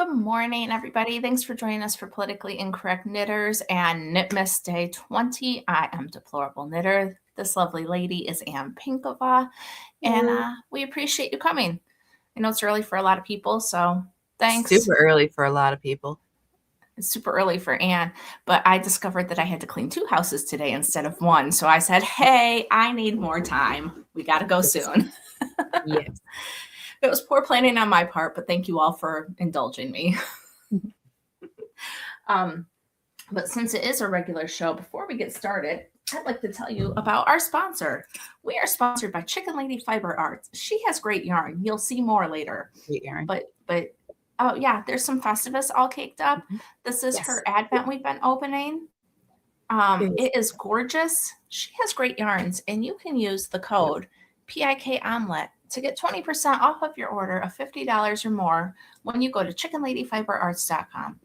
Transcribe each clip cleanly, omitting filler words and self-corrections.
Good morning, everybody. Thanks for joining us for Politically Incorrect Knitters and Knitmas Day 20. I am Deplorable Knitter. This lovely lady is Ann Pinkova, and we appreciate you coming. I know it's early for a lot of people, so thanks. Super early for a lot of people. It's super early for Ann, but I discovered that I had to clean 2 houses today instead of 1. So I said, hey, I need more time. We got to go soon. Yes. It was poor planning on my part, but thank you all for indulging me. But since it is a regular show, before we get started, I'd like to tell you about our sponsor. We are sponsored by Chicken Lady Fiber Arts. She has great yarn. You'll see more later. Great yarn. But oh yeah, there's some Festivus all caked up. This is her Advent we've been opening. It is gorgeous. She has great yarns, and you can use the code PIK Omelet to get 20% off of your order of $50 or more when you go to chickenladyfiberarts.com.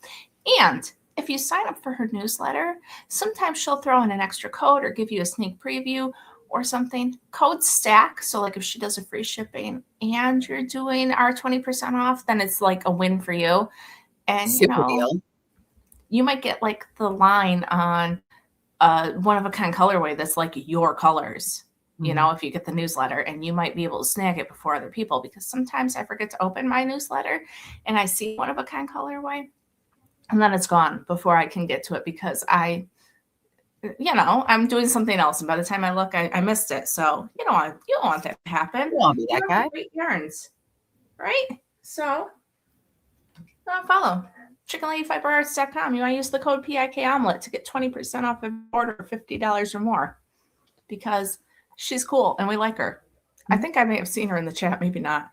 And if you sign up for her newsletter, sometimes she'll throw in an extra code or give you a sneak preview or something. Codes stack. So like if she does a free shipping and you're doing our 20% off, then it's like a win for you. And Super deal. You might get like the line on one of a kind colorway that's like your colors. If you get the newsletter, and you might be able to snag it before other people, because sometimes I forget to open my newsletter and I see one of a kind colorway and then it's gone before I can get to it because I'm doing something else. And by the time I look, I missed it. So you don't want that to happen. You want to be that guy. Great yarns, right? So follow chickenladyfiberarts.com. You want to use the code PIK Omelet to get 20% off of order of $50 or more, because she's cool and we like her. I think I may have seen her in the chat, maybe not.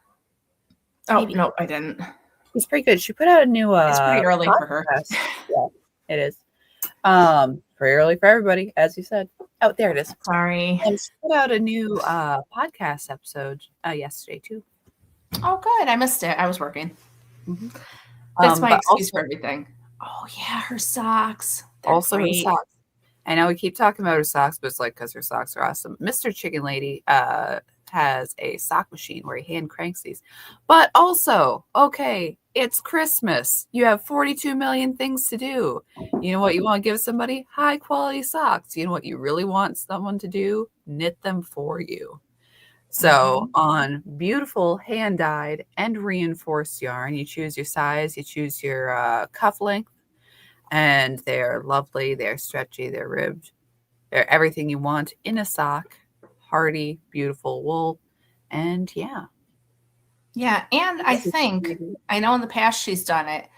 Oh, maybe. No, I didn't. She's pretty good. She put out a new it's pretty early podcast. For her. Yeah, it is. Pretty early for everybody, as you said. Oh, there it is. Sorry. And she put out a new podcast episode yesterday too. Oh, good. I missed it. I was working. That's my excuse for everything. Oh yeah, her socks. They're also great. Her socks. I know we keep talking about her socks, but it's like because her socks are awesome. Mr. Chicken Lady has a sock machine where he hand cranks these. But also, okay, it's Christmas. You have 42 million things to do. You know what you want to give somebody? High quality socks. You know what you really want someone to do? Knit them for you. So on beautiful hand-dyed and reinforced yarn, you choose your size, you choose your cuff length, and they're lovely, they're stretchy, they're ribbed. They're everything you want in a sock. Hardy, beautiful wool. And yeah. Yeah, and I think, I know in the past she's done it,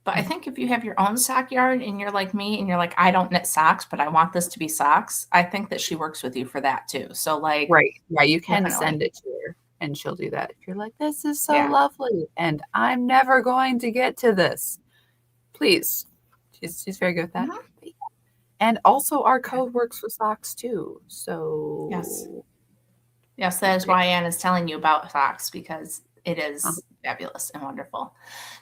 but I think if you have your own sock yarn and you're like me and you're like, I don't knit socks, but I want this to be socks, I think that she works with you for that too. So like. Right. Yeah, you can send it to her and she'll do that. If you're like, this is so lovely and I'm never going to get to this. Please. She's very good at that. And also our code works for socks too. So yes, that is why Ann is telling you about socks, because it is fabulous and wonderful.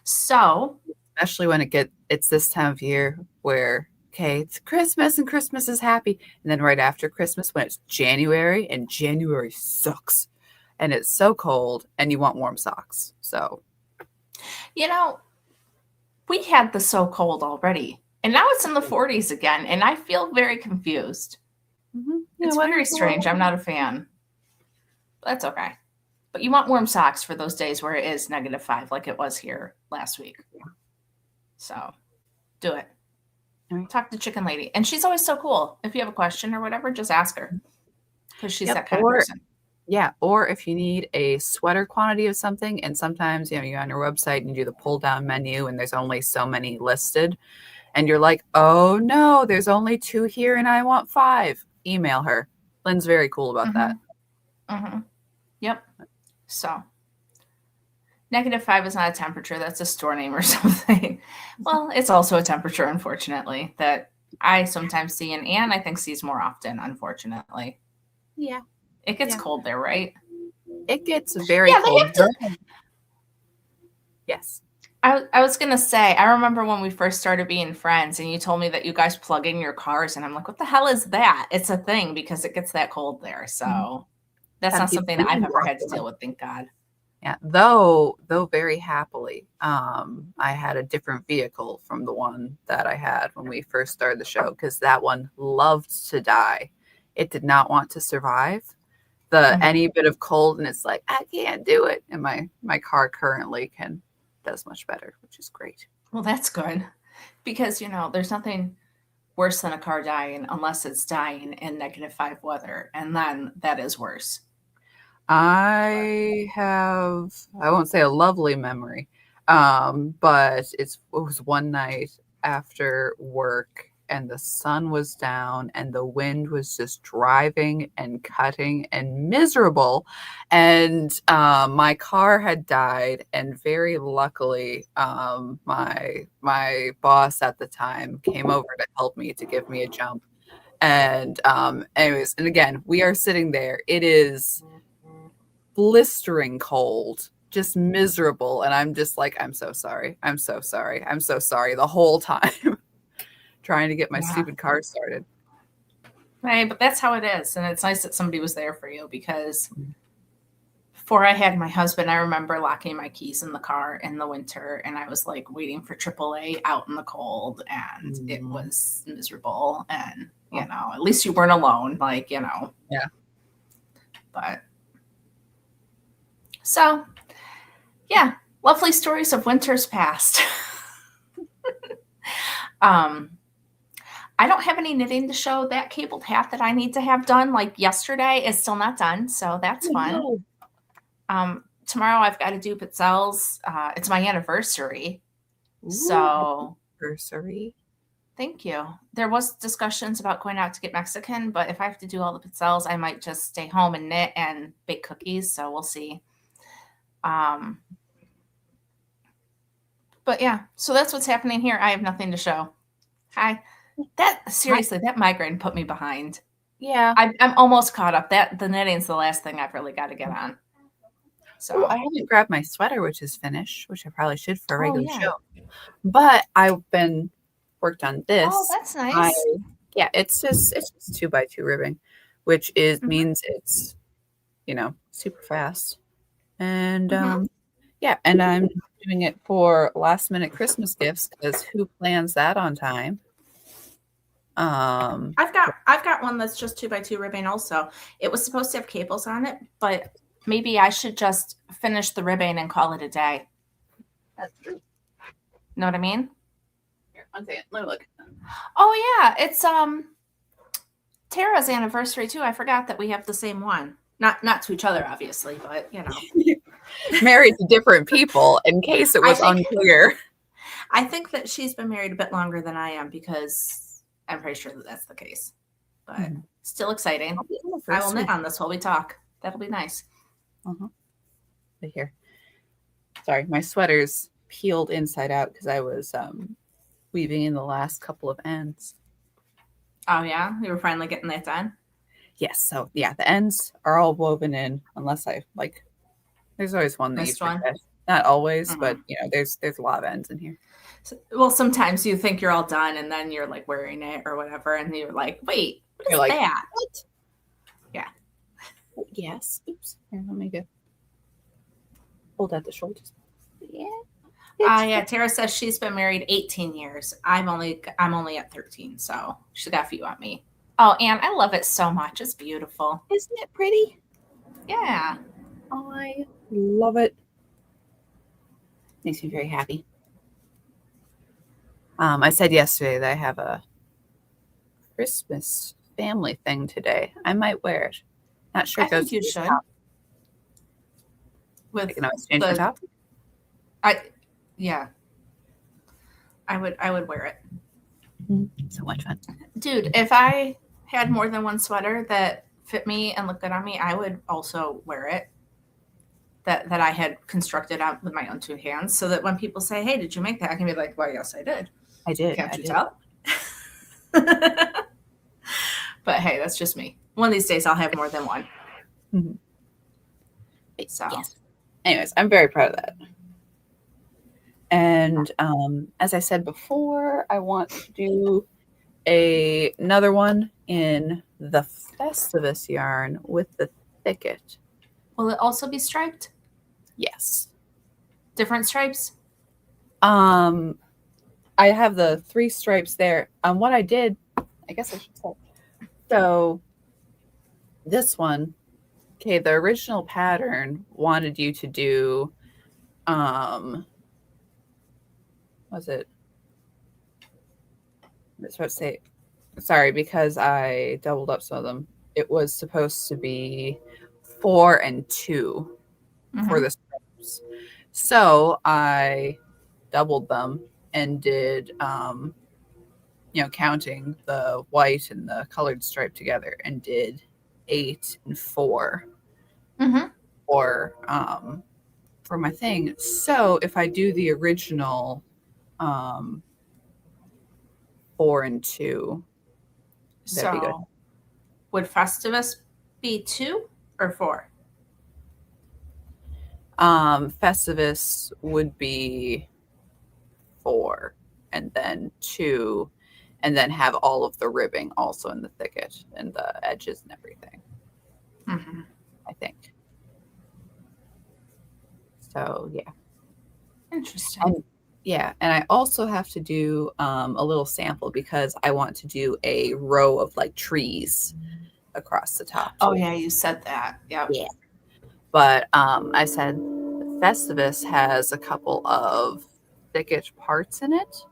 So especially when it's this time of year where it's Christmas and Christmas is happy, and then right after Christmas when it's January and January sucks and it's so cold and you want warm socks. So we had the so cold already, and now it's in the 40s again, and I feel very confused. It's very strange. I'm not a fan. That's okay. But you want warm socks for those days where it is -5 like it was here last week. So do it. Talk to Chicken Lady. And she's always so cool. If you have a question or whatever, just ask her, because she's that kind of person. Yeah, or if you need a sweater quantity of something, and sometimes you're on your website and you do the pull down menu and there's only so many listed, and you're like, oh no, there's only 2 here and I want 5. Email her. Lynn's very cool about that. Yep. So -5 is not a temperature. That's a store name or something. Well, it's also a temperature, unfortunately, that I sometimes see, and Ann I think sees more often, unfortunately. Yeah. It gets cold there, right? It gets very cold. Yes. I was going to say, I remember when we first started being friends and you told me that you guys plug in your cars, and I'm like, what the hell is that? It's a thing because it gets that cold there. So that's not something I've ever had to deal with, thank God. Yeah, though very happily, I had a different vehicle from the one that I had when we first started the show because that one loved to die. It did not want to survive any bit of cold, and it's like I can't do it. And my car currently does much better, which is great. Well, that's good because there's nothing worse than a car dying unless it's dying in -5 weather, and then that is worse. I won't say a lovely memory, but it was one night after work and the sun was down and the wind was just driving and cutting and miserable. And my car had died. And very luckily, my boss at the time came over to help me to give me a jump. And anyways, and again, we are sitting there. It is blistering cold, just miserable. And I'm just like, I'm so sorry. I'm so sorry. I'm so sorry the whole time trying to get my stupid car started. Right, but that's how it is. And it's nice that somebody was there for you because before I had my husband, I remember locking my keys in the car in the winter and I was like waiting for AAA out in the cold and it was miserable. And, at least you weren't alone, Yeah. But so, yeah, lovely stories of winters past. I don't have any knitting to show. That cabled hat that I need to have done like yesterday is still not done, so that's fun. Tomorrow I've got to do pizzelles. It's my anniversary. So anniversary. Thank you. There was discussions about going out to get Mexican, but if I have to do all the pizzelles, I might just stay home and knit and bake cookies. So we'll see. But yeah, so that's what's happening here. I have nothing to show. Hi. That migraine put me behind. Yeah. I'm almost caught up. The knitting's the last thing I've really got to get on. So I haven't grabbed my sweater, which is finished, which I probably should for a regular show. But I've been worked on this. Oh, that's nice. It's just 2x2 ribbing, which means it's super fast. And and I'm doing it for last minute Christmas gifts because who plans that on time? I've got one that's just 2x2 ribbing also. It was supposed to have cables on it, but maybe I should just finish the ribbing and call it a day. That's true. Know what I mean? Here, one second. Let me look. Oh yeah, it's Tara's anniversary too. I forgot that we have the same one. Not to each other, obviously, but married to different people in case it was unclear. I think that she's been married a bit longer than I am because I'm pretty sure that that's the case. But still exciting. I will knit on this while we talk. That'll be nice. Right here. Sorry, my sweater's peeled inside out because I was weaving in the last couple of ends. Oh yeah, you were finally getting that done. Yes, so the ends are all woven in, unless I there's always one that missed one. Not always, but there's a lot of ends in here. So, well, sometimes you think you're all done, and then you're like wearing it or whatever, and you're like, "Wait, what is that?" What? Yeah. Yes. Oops. Here, let me go. Hold out the shoulders. Yeah. Yeah. Tara says she's been married 18 years. I'm only at 13, so she's got a few on me. Oh, Anne, I love it so much. It's beautiful. Isn't it pretty? Yeah. I love it. Makes me very happy. I said yesterday that I have a Christmas family thing today. I might wear it. Not sure. I think you should. With I can always change the top. Yeah. I would wear it. So much fun. Dude, if I had more than one sweater that fit me and looked good on me, I would also wear it. That I had constructed out with my own two hands, so that when people say, "Hey, did you make that?" I can be like, "Well, yes, I did." I did. Can't you tell? But hey, that's just me. One of these days, I'll have more than one. So, yes. Anyways, I'm very proud of that. And as I said before, I want to do another one in the Festivus yarn with the thicket. Will it also be striped? Yes. Different stripes? I have the 3 stripes there. What I did, I guess I should say. So this one, okay, the original pattern wanted you to do, was it? I was about to say, sorry, because I doubled up some of them. It was supposed to be 4 and 2 for the stripes. So I doubled them and did, counting the white and the colored stripe together, and did 8 and 4 for my thing. So if I do the original 4 and 2, that'd be good. So would Festivus be 2 or 4? Festivus would be 4, and then 2, and then have all of the ribbing also in the thicket and the edges and everything. I think. So yeah. Interesting. And I also have to do a little sample because I want to do a row of like trees across the top. Oh yeah, you said that. Yep. Yeah. But I said Festivus has a couple of thickish parts in it.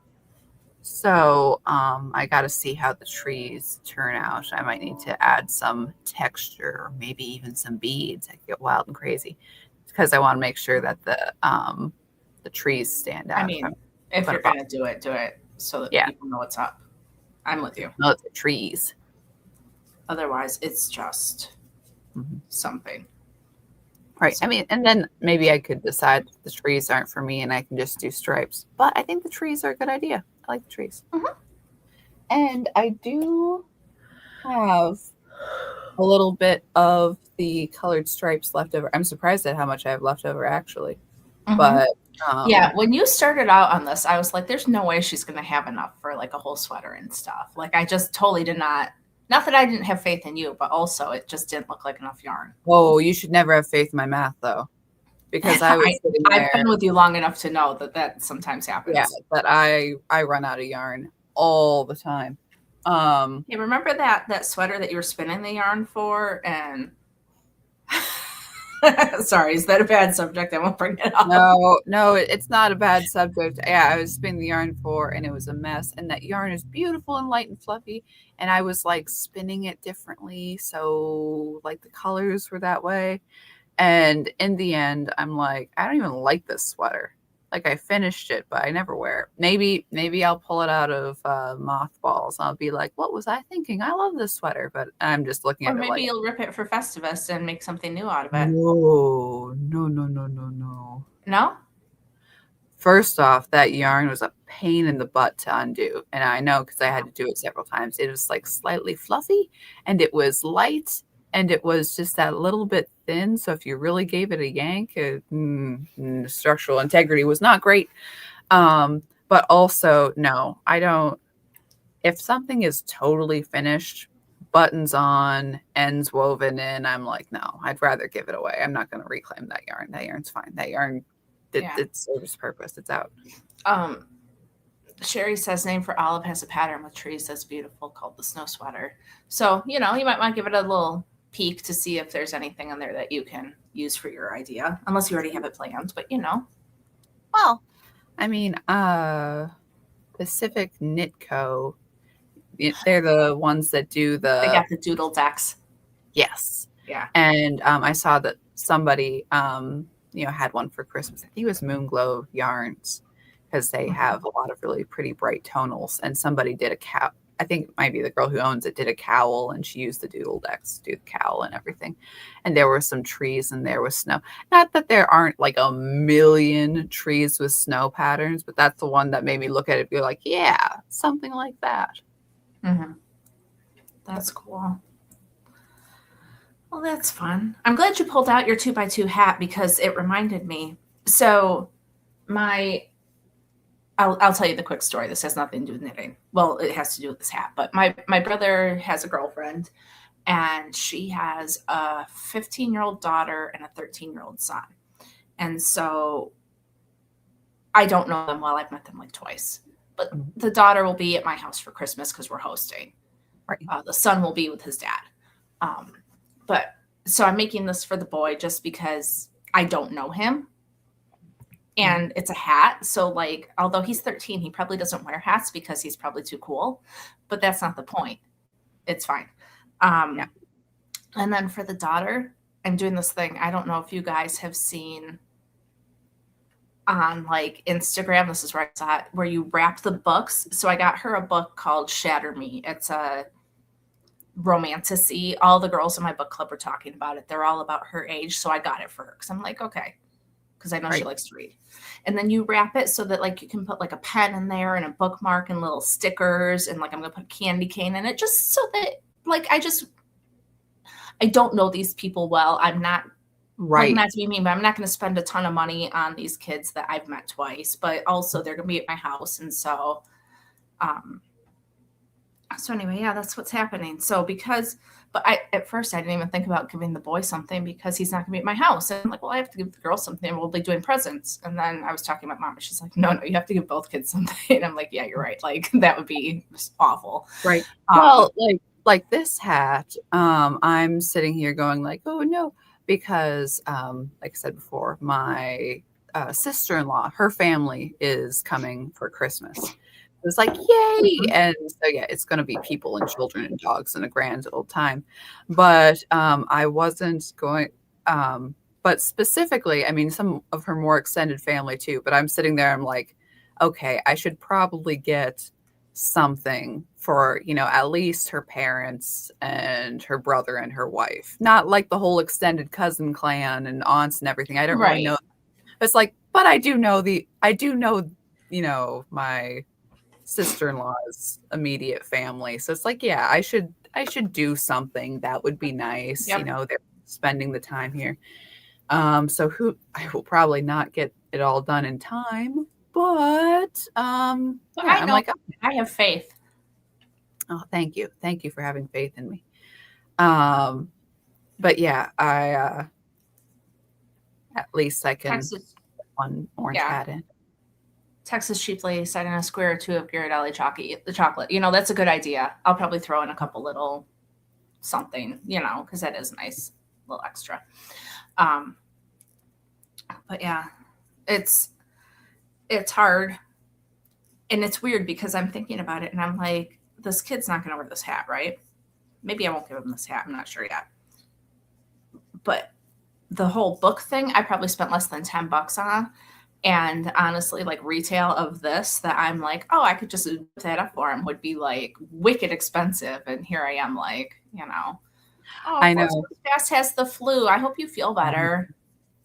So I got to see how the trees turn out. I might need to add some texture, or maybe even some beads. I get wild and crazy because I want to make sure that the trees stand out. I mean, if you're gonna do it so that people know what's up. I'm with you. No, it's the trees. Otherwise, it's just something. Right. I mean, and then maybe I could decide the trees aren't for me and I can just do stripes. But I think the trees are a good idea. I like the trees. And I do have a little bit of the colored stripes left over. I'm surprised at how much I have left over, actually. But yeah, when you started out on this, I was like, there's no way she's going to have enough for like a whole sweater and stuff. Like, I just totally did not that I didn't have faith in you, but also it just didn't look like enough yarn. Oh, you should never have faith in my math, though. Because I was sitting there. I've been with you long enough to know that sometimes happens. Yeah, that I run out of yarn all the time. Hey, remember that sweater that you were spinning the yarn for? And sorry, is that a bad subject? I won't bring it up. No, it's not a bad subject. Yeah, I was spinning the yarn for, and it was a mess. And that yarn is beautiful and light and fluffy. And I was like spinning it differently, so like the colors were that way. And in the end, I'm like, I don't even like this sweater. Like, I finished it, but I never wear it. Maybe I'll pull it out of mothballs. I'll be like, what was I thinking? I love this sweater, but I'm just looking at it. Or maybe you'll rip it for Festivus and make something new out of it. No. No? First off, that yarn was a pain in the butt to undo. And I know because I had to do it several times. It was like slightly fluffy, and it was light, and it was just that little bit thin. So if you really gave it a yank, structural integrity was not great. But also, no, I don't. If something is totally finished, buttons on, ends woven in, I'm like, no, I'd rather give it away. I'm not going to reclaim that yarn. That yarn's fine. That yarn, it serves its purpose. It's out. Sherry says name for olive has a pattern with trees that's beautiful called the snow sweater. So, you might want to give it a little peek to see if there's anything in there that you can use for your idea, unless you already have it planned, but Well, I mean, Pacific Knit Co., they're the ones that do they got the doodle decks. Yes. Yeah. And I saw that somebody, had one for Christmas. I think it was Moonglow Yarns, because they have a lot of really pretty bright tonals. And somebody did a cowl. I think it might be the girl who owns it did a cowl, and she used the doodle decks to do the cowl and everything. And there were some trees and there was snow. Not that there aren't like a million trees with snow patterns, but that's the one that made me look at it and be like, yeah, something like that. That's cool. Well, that's fun. I'm glad you pulled out your 2x2 hat because it reminded me. So I'll tell you the quick story. This has nothing to do with knitting. Well, it has to do with this hat, but my brother has a girlfriend, and she has a 15-year-old daughter and a 13-year-old son. And so I don't know them well. I've met them like twice. But Mhm. the daughter will be at my house for Christmas because we're hosting. Right. The son will be with his dad. But so I'm making this for the boy just because I don't know him. And it's a hat. So, like, although he's 13, he probably doesn't wear hats because he's probably too cool. But that's not the point. It's fine. Yeah. And then for the daughter, I'm doing this thing. I don't know if you guys have seen on like Instagram. This is where I saw it, where you wrap the books. So I got her a book called Shatter Me. It's a romantic-y. All the girls in my book club were talking about it. They're all about her age. So I got it for her because I'm like, okay, because I know she likes to read. And then you wrap it so that like you can put like a pen in there and a bookmark and little stickers, and like I'm gonna put candy cane in it just so that like I don't know these people well. I'm not like, not to be mean, but I'm not going to spend a ton of money on these kids that I've met twice, but also they're going to be at my house. And so anyway, yeah, that's what's happening. So but at first I didn't even think about giving the boy something because he's not going to be at my house. And I'm like, well, I have to give the girl something. We'll be doing presents. And then I was talking about mom, and she's like, no, you have to give both kids something. And I'm like, yeah, you're right. Like that would be just awful. Right. Well, like this hat, I'm sitting here going like, oh no, because like I said before, my sister-in-law, her family is coming for Christmas. It was like, yay. And so, yeah, it's going to be people and children and dogs and a grand old time. But I wasn't going, but specifically, I mean, some of her more extended family too. But I'm sitting there, I'm like, okay, I should probably get something for, at least her parents and her brother and her wife. Not like the whole extended cousin clan and aunts and everything. I don't really know. It's like, but I do know, my sister-in-law's immediate family. So it's like, yeah, I should do something that would be nice. Yep. They're spending the time here. So I will probably not get it all done in time, but yeah, I'm like, I have faith. Oh, thank you. Thank you for having faith in me. But yeah, I at least I can put one orange hat in. Texas Cheap Lady said in a square or two of Ghirardelli the chocolate. That's a good idea. I'll probably throw in a couple little something, because that is nice, a little extra. But yeah, it's hard. And it's weird because I'm thinking about it and I'm like, this kid's not going to wear this hat, right? Maybe I won't give him this hat. I'm not sure yet. But the whole book thing, I probably spent less than $10 on. And honestly, like retail of this that I'm like, oh, I could just put that up for him would be like wicked expensive. And here I am like, oh, I know. Fast has the flu. I hope you feel better.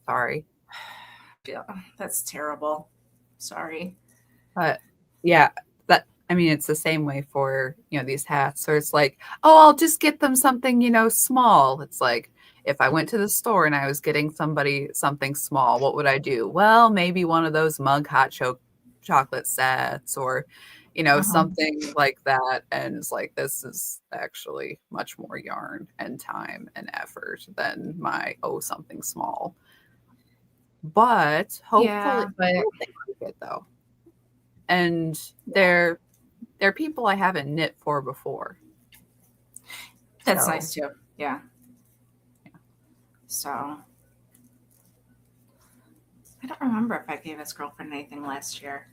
Sorry. Yeah, that's terrible. Sorry. But yeah, it's the same way for, these hats. So it's like, oh, I'll just get them something, small. It's like, if I went to the store and I was getting somebody something small, what would I do? Well, maybe one of those mug hot chocolate sets or, something like that. And it's like, this is actually much more yarn and time and effort than my, something small. But hopefully, they like it though. And they're people I haven't knit for before. That's nice too. Yeah. So I don't remember if I gave his girlfriend anything last year.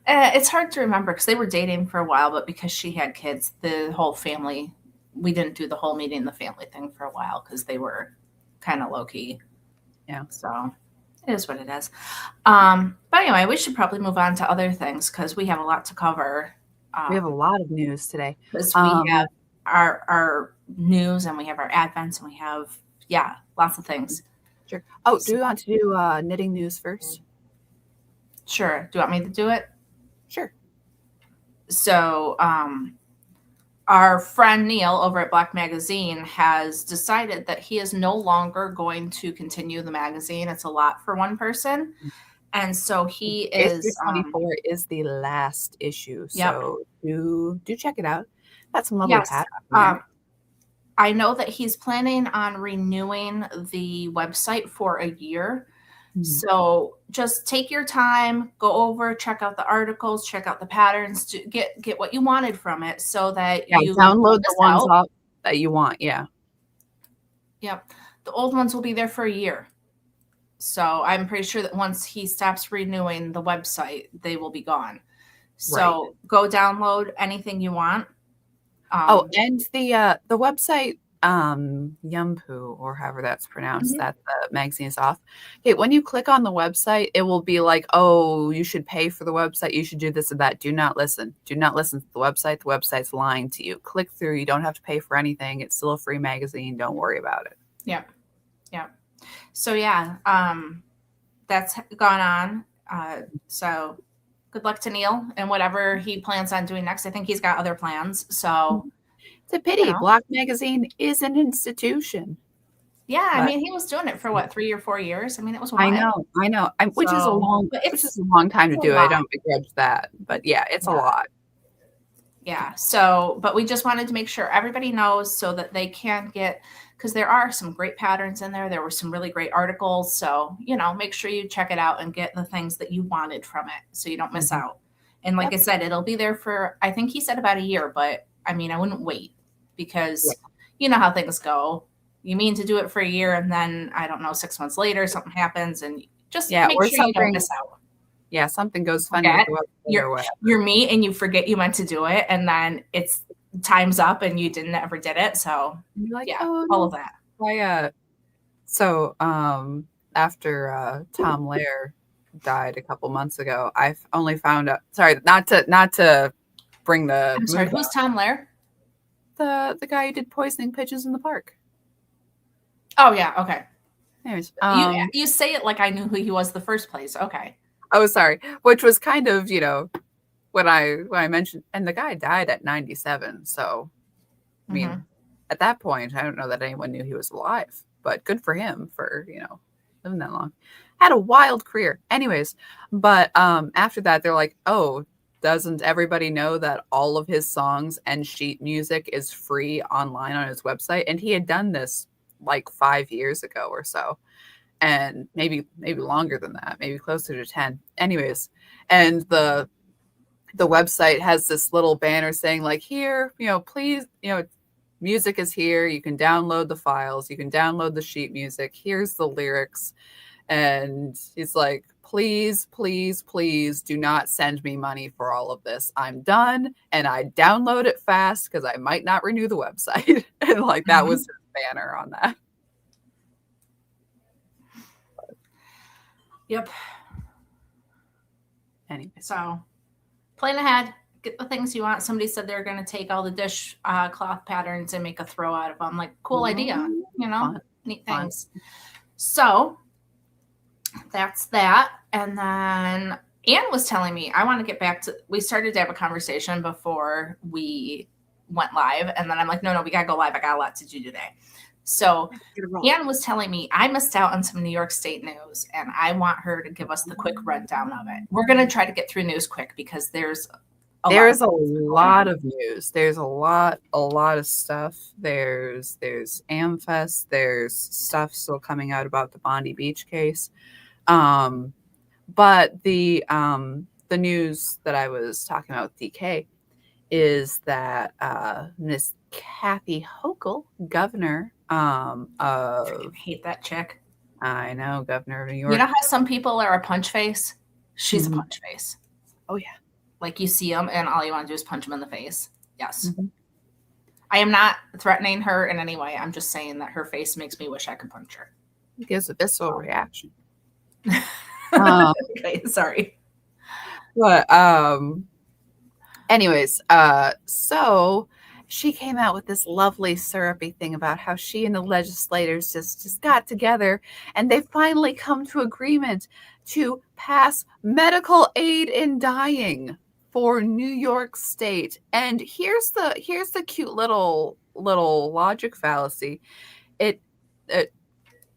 It's hard to remember because they were dating for a while, but because she had kids, the whole family, we didn't do the whole meeting the family thing for a while because they were kind of low key. Yeah. So it is what it is. But anyway, we should probably move on to other things because we have a lot to cover. We have a lot of news today. Because we have our news and we have our advents and we have, lots of things. Sure. Oh, do you want to do knitting news first? Sure. Do you want me to do it? Sure. So our friend Neil over at Black Magazine has decided that he is no longer going to continue the magazine. It's a lot for one person. And so he is... Issue 24 is the last issue. So do check it out. That's some lovely hats. I know that he's planning on renewing the website for a year. So just take your time, go over, check out the articles, check out the patterns, to get what you wanted from it, so that you download the ones off that you want. Yeah. Yep. The old ones will be there for a year. So I'm pretty sure that once he stops renewing the website, they will be gone. So go download anything you want. And the website Yumpu, or however that's pronounced, that the magazine is off. Okay, when you click on the website, it will be like, oh, you should pay for the website, you should do this and that. Do not listen. Do not listen to the website. The website's lying to you. Click through. You don't have to pay for anything. It's still a free magazine. Don't worry about it. Yep. Yep. So yeah, that's gone on. So good luck to Neil and whatever he plans on doing next. I think he's got other plans. So it's a pity. Block Magazine is an institution. Yeah, I mean, he was doing it for what, 3 or 4 years? I mean, it was a while. I know. Which is a long time to do it. I don't begrudge that, but yeah, it's a lot. Yeah. So, but we just wanted to make sure everybody knows so that they can get, because there are some great patterns in there. There were some really great articles. So, make sure you check it out and get the things that you wanted from it so you don't miss out. And like I said, it'll be there for, I think he said about a year, but I mean, I wouldn't wait because you know how things go. You mean to do it for a year and then, I don't know, 6 months later, something happens and just make sure you don't miss out. Yeah, something goes funny with the website. You're me and you forget you meant to do it and then it's time's up and you didn't ever did it. So you're like, all of that. So after Tom Lehrer died a couple months ago, I've only found out, sorry, not to bring the I'm sorry, who's Tom Lehrer? The guy who did Poisoning Pigeons in the Park. Oh yeah, okay. Anyways, you say it like I knew who he was the first place. Okay. Oh, sorry. Which was kind of, when I mentioned, and the guy died at 97. So, I mean, at that point, I don't know that anyone knew he was alive, but good for him for, living that long. Had a wild career. Anyways, but after that, they're like, oh, doesn't everybody know that all of his songs and sheet music is free online on his website? And he had done this like 5 years ago or so. And maybe longer than that, maybe closer to 10. Anyways, and the website has this little banner saying like, here, please, music is here. You can download the files. You can download the sheet music. Here's the lyrics. And he's like, please, please, please do not send me money for all of this. I'm done. And I download it fast because I might not renew the website. And like, that was his banner on that. Yep. Anyway, so plan ahead, get the things you want. Somebody said they're going to take all the dish cloth patterns and make a throw out of them. Like, cool idea, neat things. So that's that. And then Anne was telling me, I want to get back to, we started to have a conversation before we went live. And then I'm like, no, we got to go live. I got a lot to do today. So Anne was telling me I missed out on some New York State news and I want her to give us the quick rundown of it. We're going to try to get through news quick because there's a lot of news. There's a lot of stuff. There's AmFest. There's stuff still coming out about the Bondi Beach case. But the news that I was talking about with DK is that Miss Kathy Hochul, governor of, I hate that chick. I know, governor of New York. You know how some people are a punch face? She's a punch face. Oh yeah. Like you see them and all you want to do is punch them in the face. Yes. I am not threatening her in any way. I'm just saying that her face makes me wish I could punch her. It gives a visceral reaction. Okay, sorry. But anyways, so she came out with this lovely syrupy thing about how she and the legislators just got together and they finally come to agreement to pass medical aid in dying for New York State. And here's the cute little logic fallacy. It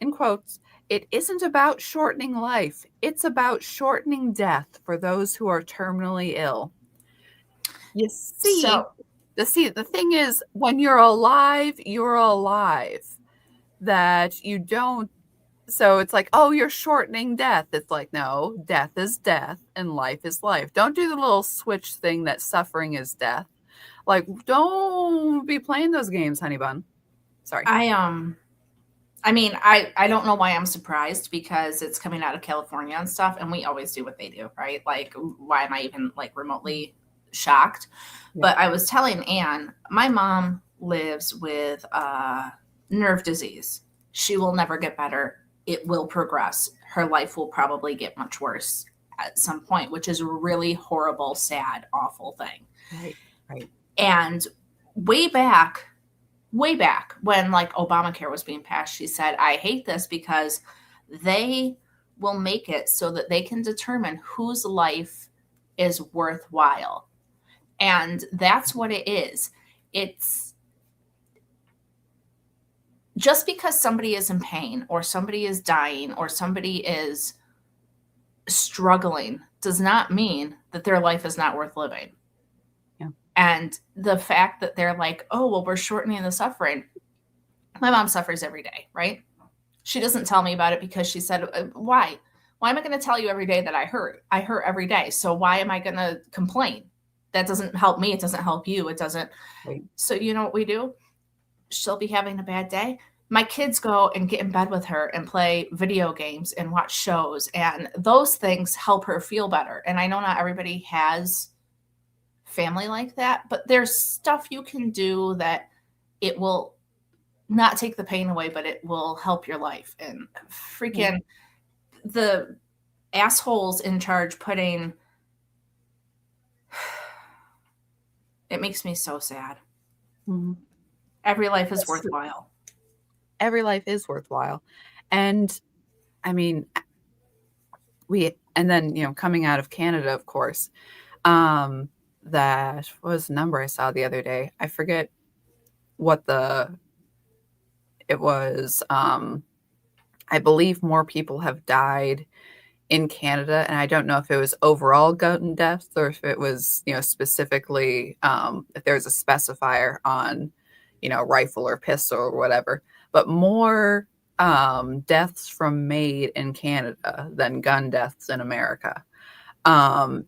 in quotes, it isn't about shortening life. It's about shortening death for those who are terminally ill. You see, The thing is, when you're alive, you're alive. That you don't. So it's like, oh, you're shortening death. It's like, no, death is death and life is life. Don't do the little switch thing that suffering is death. Like, don't be playing those games, honey bun. Sorry. I mean, I don't know why I'm surprised, because it's coming out of California and stuff, and we always do what they do, right? Like, why am I even like remotely shocked? Yeah. But I was telling Anne, my mom lives with nerve disease. She will never get better. It will progress. Her life will probably get much worse at some point, which is a really horrible, sad, awful thing. Right, right. And way back when like Obamacare was being passed, she said, I hate this because they will make it so that they can determine whose life is worthwhile. And that's what it is. It's just because somebody is in pain or somebody is dying or somebody is struggling does not mean that their life is not worth living. Yeah. And the fact that they're like, oh, well, we're shortening the suffering. My mom suffers every day, right? She doesn't tell me about it because she said, why? Why am I going to tell you every day that I hurt? I hurt every day. So why am I going to complain? That doesn't help me. It doesn't help you. It doesn't. Right. So you know what we do? She'll be having a bad day. My kids go and get in bed with her and play video games and watch shows. And those things help her feel better. And I know not everybody has family like that, but there's stuff you can do that it will not take the pain away, but it will help your life. And freaking the assholes in charge putting, it makes me so sad. Mm-hmm. Every life is worthwhile. Every life is worthwhile. And I mean, and then, you know, coming out of Canada, of course, that was the number I saw the other day. I forget what it was. I believe more people have died in Canada, and I don't know if it was overall gun deaths or if it was, you know, specifically if there's a specifier on, you know, rifle or pistol or whatever, but more deaths from MAID in Canada than gun deaths in America. And,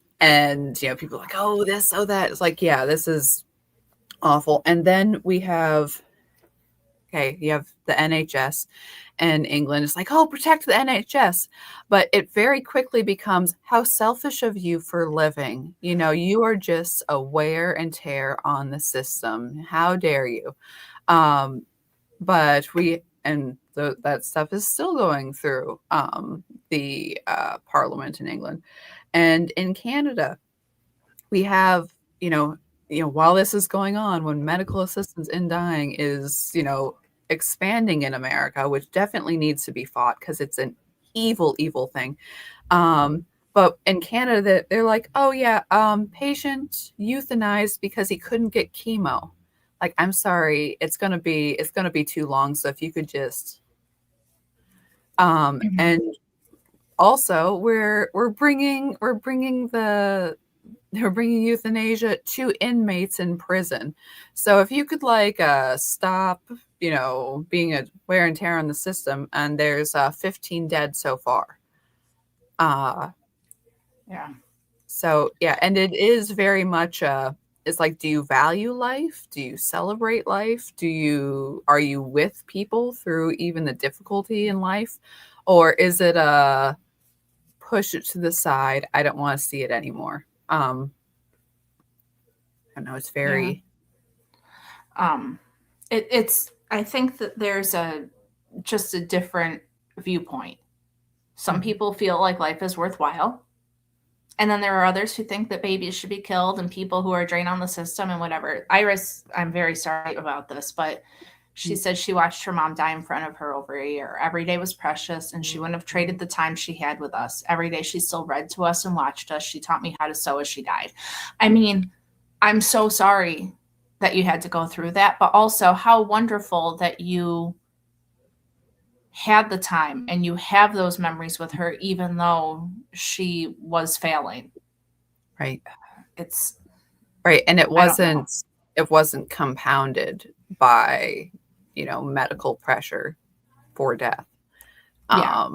you know, people are like, oh, this, oh, that. It's like, yeah, this is awful. And then we have, you have the NHS and England. It's like, oh, protect the NHS. But it very quickly becomes, how selfish of you for living. You know, you are just a wear and tear on the system. How dare you? But that stuff is still going through the Parliament in England. And in Canada, we have, you know, while this is going on, when medical assistance in dying is, you know, expanding in America, which definitely needs to be fought because it's an evil, evil thing. But in Canada, they're like, oh yeah, patient euthanized because he couldn't get chemo. Like, I'm sorry, it's gonna be too long. So if you could just, and also we're bringing euthanasia to inmates in prison. So if you could like stop, you know, being a wear and tear on the system, and there's 15 dead so far. Yeah. So yeah, and it is very much it's like, do you value life? Do you celebrate life? Are you with people through even the difficulty in life? Or is it push it to the side? I don't want to see it anymore. I don't know. It's very. It's. I think that there's just a different viewpoint. Some people feel like life is worthwhile, and then there are others who think that babies should be killed and people who are drained on the system and whatever. Iris, I'm very sorry about this, but she said she watched her mom die in front of her over a year. Every day was precious, and she wouldn't have traded the time she had with us. Every day she still read to us and watched us. She taught me how to sew as she died. I mean, I'm so sorry that you had to go through that, but also how wonderful that you had the time and you have those memories with her, even though she was failing. Right. It's right. And it wasn't it wasn't compounded by, medical pressure for death. Yeah.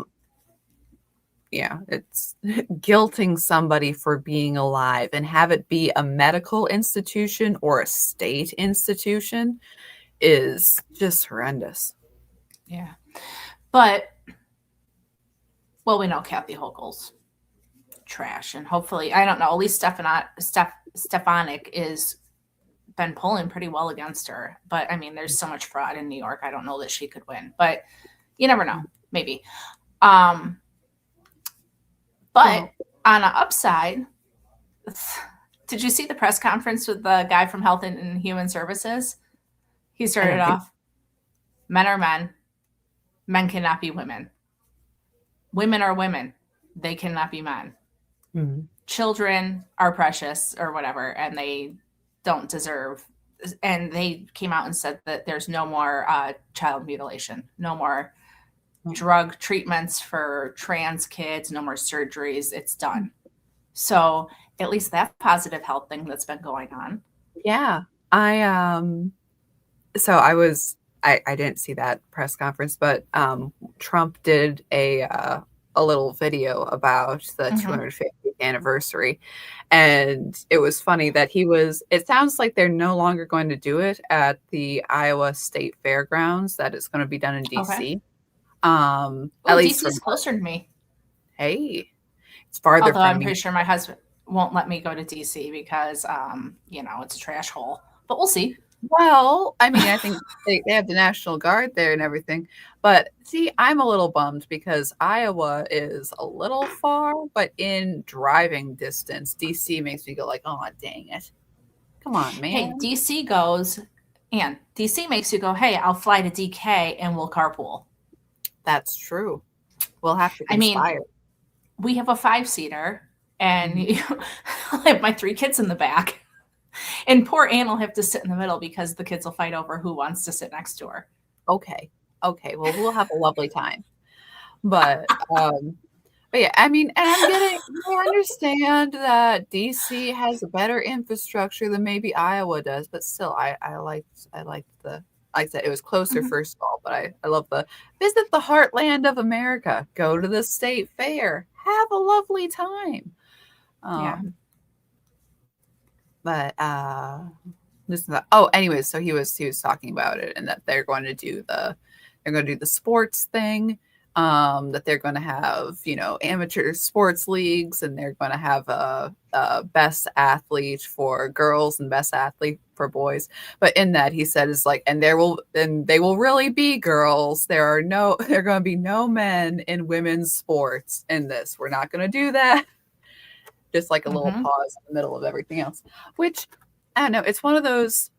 Yeah, it's guilting somebody for being alive and have it be a medical institution or a state institution is just horrendous. Yeah. But, well, we know Kathy Hochul's trash, and hopefully, I don't know, at least Stefanik is been pulling pretty well against her. But I mean, there's so much fraud in New York. I don't know that she could win, but you never know. Maybe. But on an upside, did you see the press conference with the guy from Health and Human Services? He started off, men are men. Men cannot be women. Women are women. They cannot be men. Mm-hmm. Children are precious or whatever, and they don't deserve. And they came out and said that there's no more child mutilation, no more drug treatments for trans kids, no more surgeries. It's done. So at least that positive health thing that's been going on. Yeah. I didn't see that press conference, but Trump did a little video about the 250th anniversary. And it was funny that it sounds like they're no longer going to do it at the Iowa State Fairgrounds, that it's going to be done in DC. Okay. At least DC's closer to me. Hey, it's farther Although from I'm me. pretty sure my husband won't let me go to DC because, it's a trash hole. But we'll see. Well, I mean, I think they have the National Guard there and everything. But see, I'm a little bummed because Iowa is a little far, but in driving distance, DC makes me go like, oh, dang it. Come on, man. Hey, DC makes you go, hey, I'll fly to DK and we'll carpool. That's true. We'll have to conspire. I mean, we have a 5-seater and I have my 3 kids in the back. And poor Anne will have to sit in the middle because the kids will fight over who wants to sit next to her. Okay. Well, we'll have a lovely time. But yeah, I mean, and I understand that DC has a better infrastructure than maybe Iowa does, but still, I liked like I said, it was closer first of all, but I love the visit the heartland of America, go to the state fair, have a lovely time. Yeah. But anyways, so he was talking about it and that they're going to do the sports thing, that they're going to have, amateur sports leagues, and they're going to have a best athlete for girls and best athlete for boys. But in that, he said, is like, and they will really be girls. There are going to be no men in women's sports in this. We're not going to do that. Just like a little pause in the middle of everything else, which I don't know. It's one of those.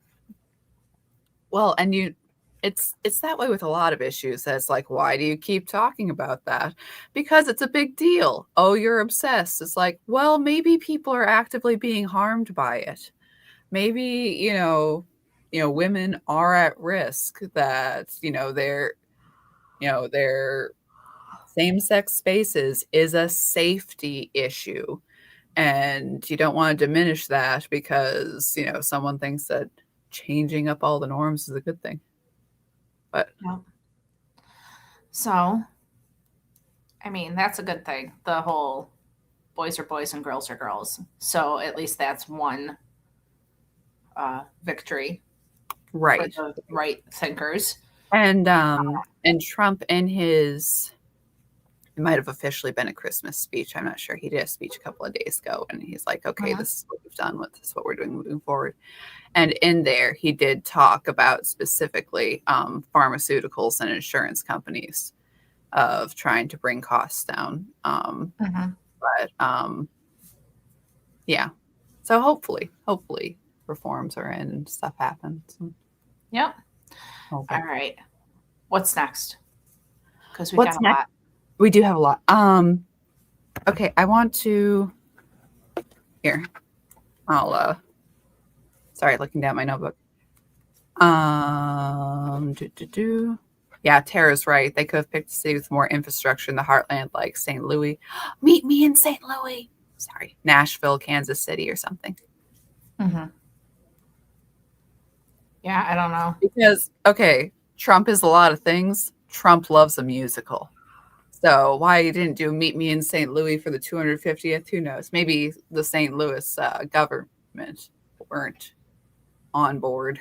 Well, and it's that way with a lot of issues. That's like, why do you keep talking about that? Because it's a big deal. Oh, you're obsessed. It's like, well, maybe people are actively being harmed by it. Maybe, women are at risk, that, their same-sex spaces is a safety issue. And you don't want to diminish that because, someone thinks that changing up all the norms is a good thing. But yeah. So, I mean, that's a good thing. The whole boys are boys and girls are girls. So at least that's one victory, right, for the right thinkers. And Trump in his. It might have officially been a Christmas speech. I'm not sure. He did a speech a couple of days ago, and he's like, okay, this is what we've done. This is what we're doing moving forward. And in there, he did talk about specifically pharmaceuticals and insurance companies of trying to bring costs down. But yeah. So hopefully reforms are in and stuff happens. Yep. Okay. All right. What's next? Because we got a lot. We do have a lot. Okay, I want to. Here, I'll. Sorry, looking down my notebook. Yeah, Tara's right. They could have picked a city with more infrastructure in the heartland, like St. Louis. Meet me in St. Louis. Sorry, Nashville, Kansas City, or something. Yeah, I don't know. Because, okay, Trump is a lot of things. Trump loves a musical. So why he didn't do Meet Me in St. Louis for the 250th, who knows? Maybe the St. Louis government weren't on board.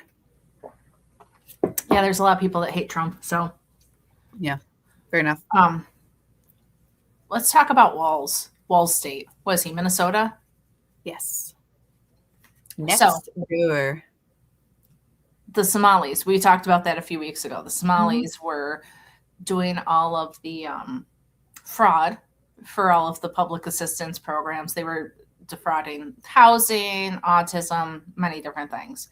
Yeah, there's a lot of people that hate Trump. So Yeah, fair enough. Let's talk about Walls State. Was he Minnesota? Yes. So Next door. the Somalis, we talked about that a few weeks ago. The Somalis were doing all of the fraud for all of the public assistance programs. They were defrauding housing, autism, many different things.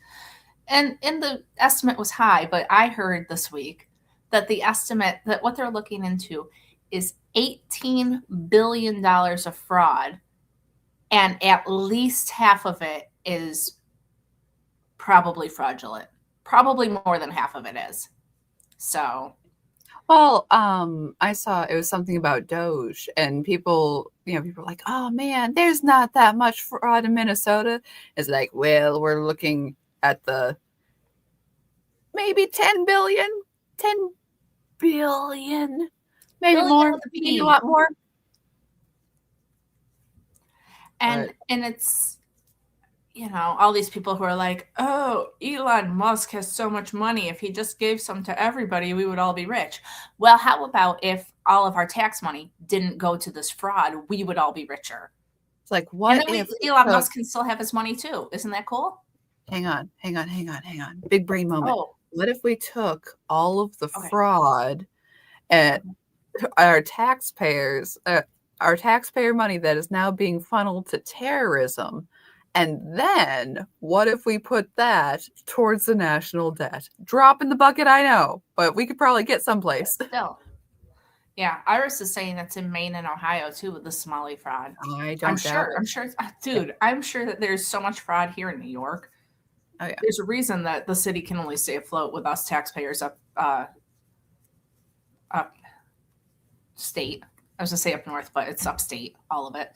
And the estimate was high, but I heard this week that the estimate that what they're looking into is $18 billion of fraud, and at least half of it is probably fraudulent. Probably more than half of it is. So, well, I saw it was something about Doge, and people were like, "Oh man, there's not that much fraud in Minnesota." It's like, well, we're looking at the maybe 10 billion, 10 billion, maybe billion more, with a maybe a B. lot more. And it's all these people who are like, oh, Elon Musk has so much money. If he just gave some to everybody, we would all be rich. Well, how about if all of our tax money didn't go to this fraud? We would all be richer. It's like, what and then if Elon Musk can still have his money too? Isn't that cool? Hang on. Big brain moment. Oh, What if we took all of the okay. fraud and our taxpayer money that is now being funneled to terrorism, and then what if we put that towards the national debt? Drop in the bucket, I know, but we could probably get someplace. Still. Yeah, Iris is saying it's in Maine and Ohio too with the Somali fraud. I don't doubt it. I'm sure, dude. I'm sure that there's so much fraud here in New York. Oh yeah. There's a reason that the city can only stay afloat with us taxpayers up state. I was gonna say up north, but it's upstate, all of it.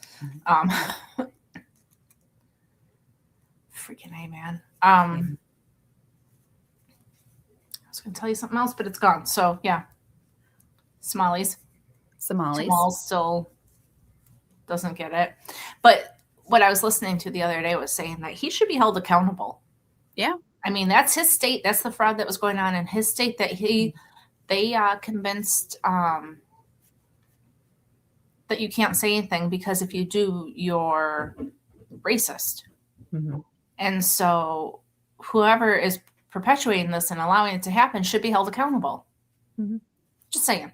Freaking A, man. I was gonna tell you something else, but it's gone. So yeah, Somalis. Jamal still doesn't get it. But what I was listening to the other day was saying that he should be held accountable. Yeah. I mean, that's his state. That's the fraud that was going on in his state that they convinced that you can't say anything because if you do, you're racist. Mm-hmm. And so whoever is perpetuating this and allowing it to happen should be held accountable. Mm-hmm. Just saying.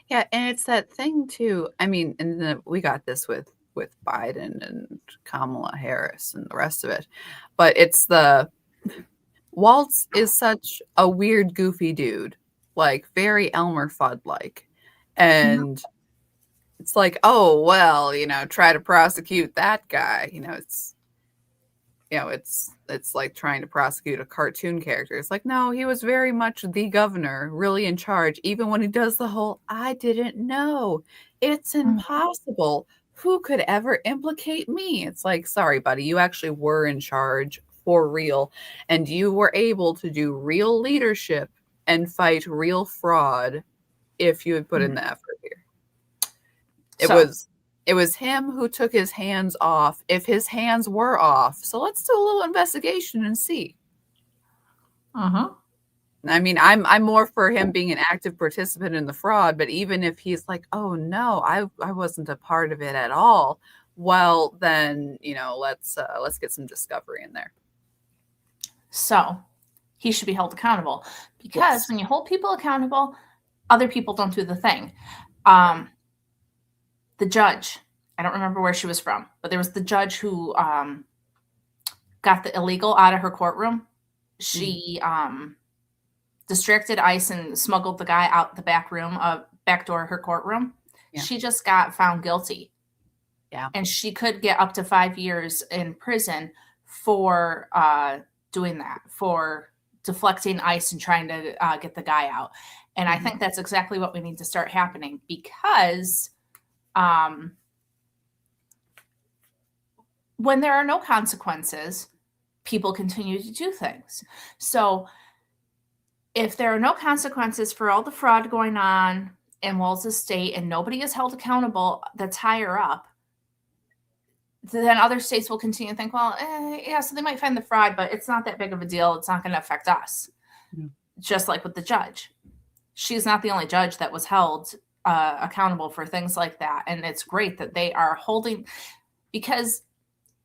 Yeah, and it's that thing too. I mean, and we got this with Biden and Kamala Harris and the rest of it, but it's Waltz is such a weird, goofy dude, like very Elmer Fudd like, and it's like, oh well, try to prosecute that guy. It's like trying to prosecute a cartoon character. It's like, no, he was very much the governor, really in charge, even when he does the whole, I didn't know. It's impossible. Who could ever implicate me? It's like, sorry, buddy, you actually were in charge for real. And you were able to do real leadership and fight real fraud if you had put in the effort here. It was him who took his hands off, if his hands were off. So let's do a little investigation and see. I mean, I'm more for him being an active participant in the fraud, but even if he's like, oh no, I wasn't a part of it at all, well then, let's get some discovery in there. So he should be held accountable because when you hold people accountable, other people don't do the thing. The judge, I don't remember where she was from, but there was the judge who got the illegal out of her courtroom. She distracted ICE and smuggled the guy out the back door of her courtroom. Yeah. She just got found guilty. Yeah. And she could get up to 5 years in prison for doing that, for deflecting ICE and trying to get the guy out. And I think that's exactly what we need to start happening because when there are no consequences, people continue to do things. So if there are no consequences for all the fraud going on in Walls' state and nobody is held accountable that's higher up, then other states will continue to think, well, yeah, so they might find the fraud, but it's not that big of a deal. It's not going to affect us. Yeah. Just like with the judge. She's not the only judge that was held accountable for things like that. And it's great that they are holding, because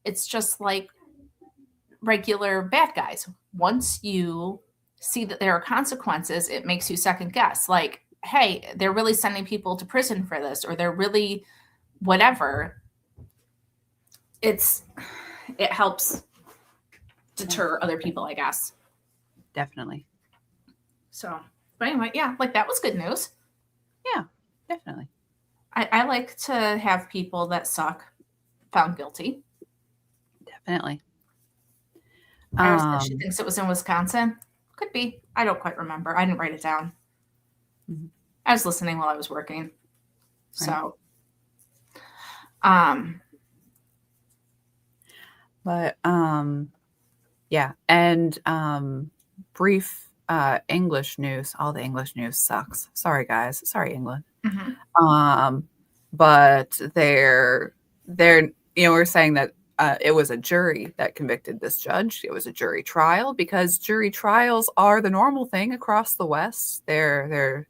it's just like regular bad guys. Once you see that there are consequences, it makes you second guess. Like, hey, they're really sending people to prison for this, or they're really whatever. It helps deter other people, I guess. Definitely. So, but anyway, yeah, like that was good news. Yeah, definitely. I like to have people that suck found guilty. Definitely. Iris said she thinks it was in Wisconsin. Could be. I don't quite remember. I didn't write it down. Mm-hmm. I was listening while I was working. So, but yeah, and brief English news. All the English news sucks. Sorry, guys. Sorry, England. Mm-hmm. But they're we're saying that it was a jury that convicted this judge. It was a jury trial, because jury trials are the normal thing across the West. They're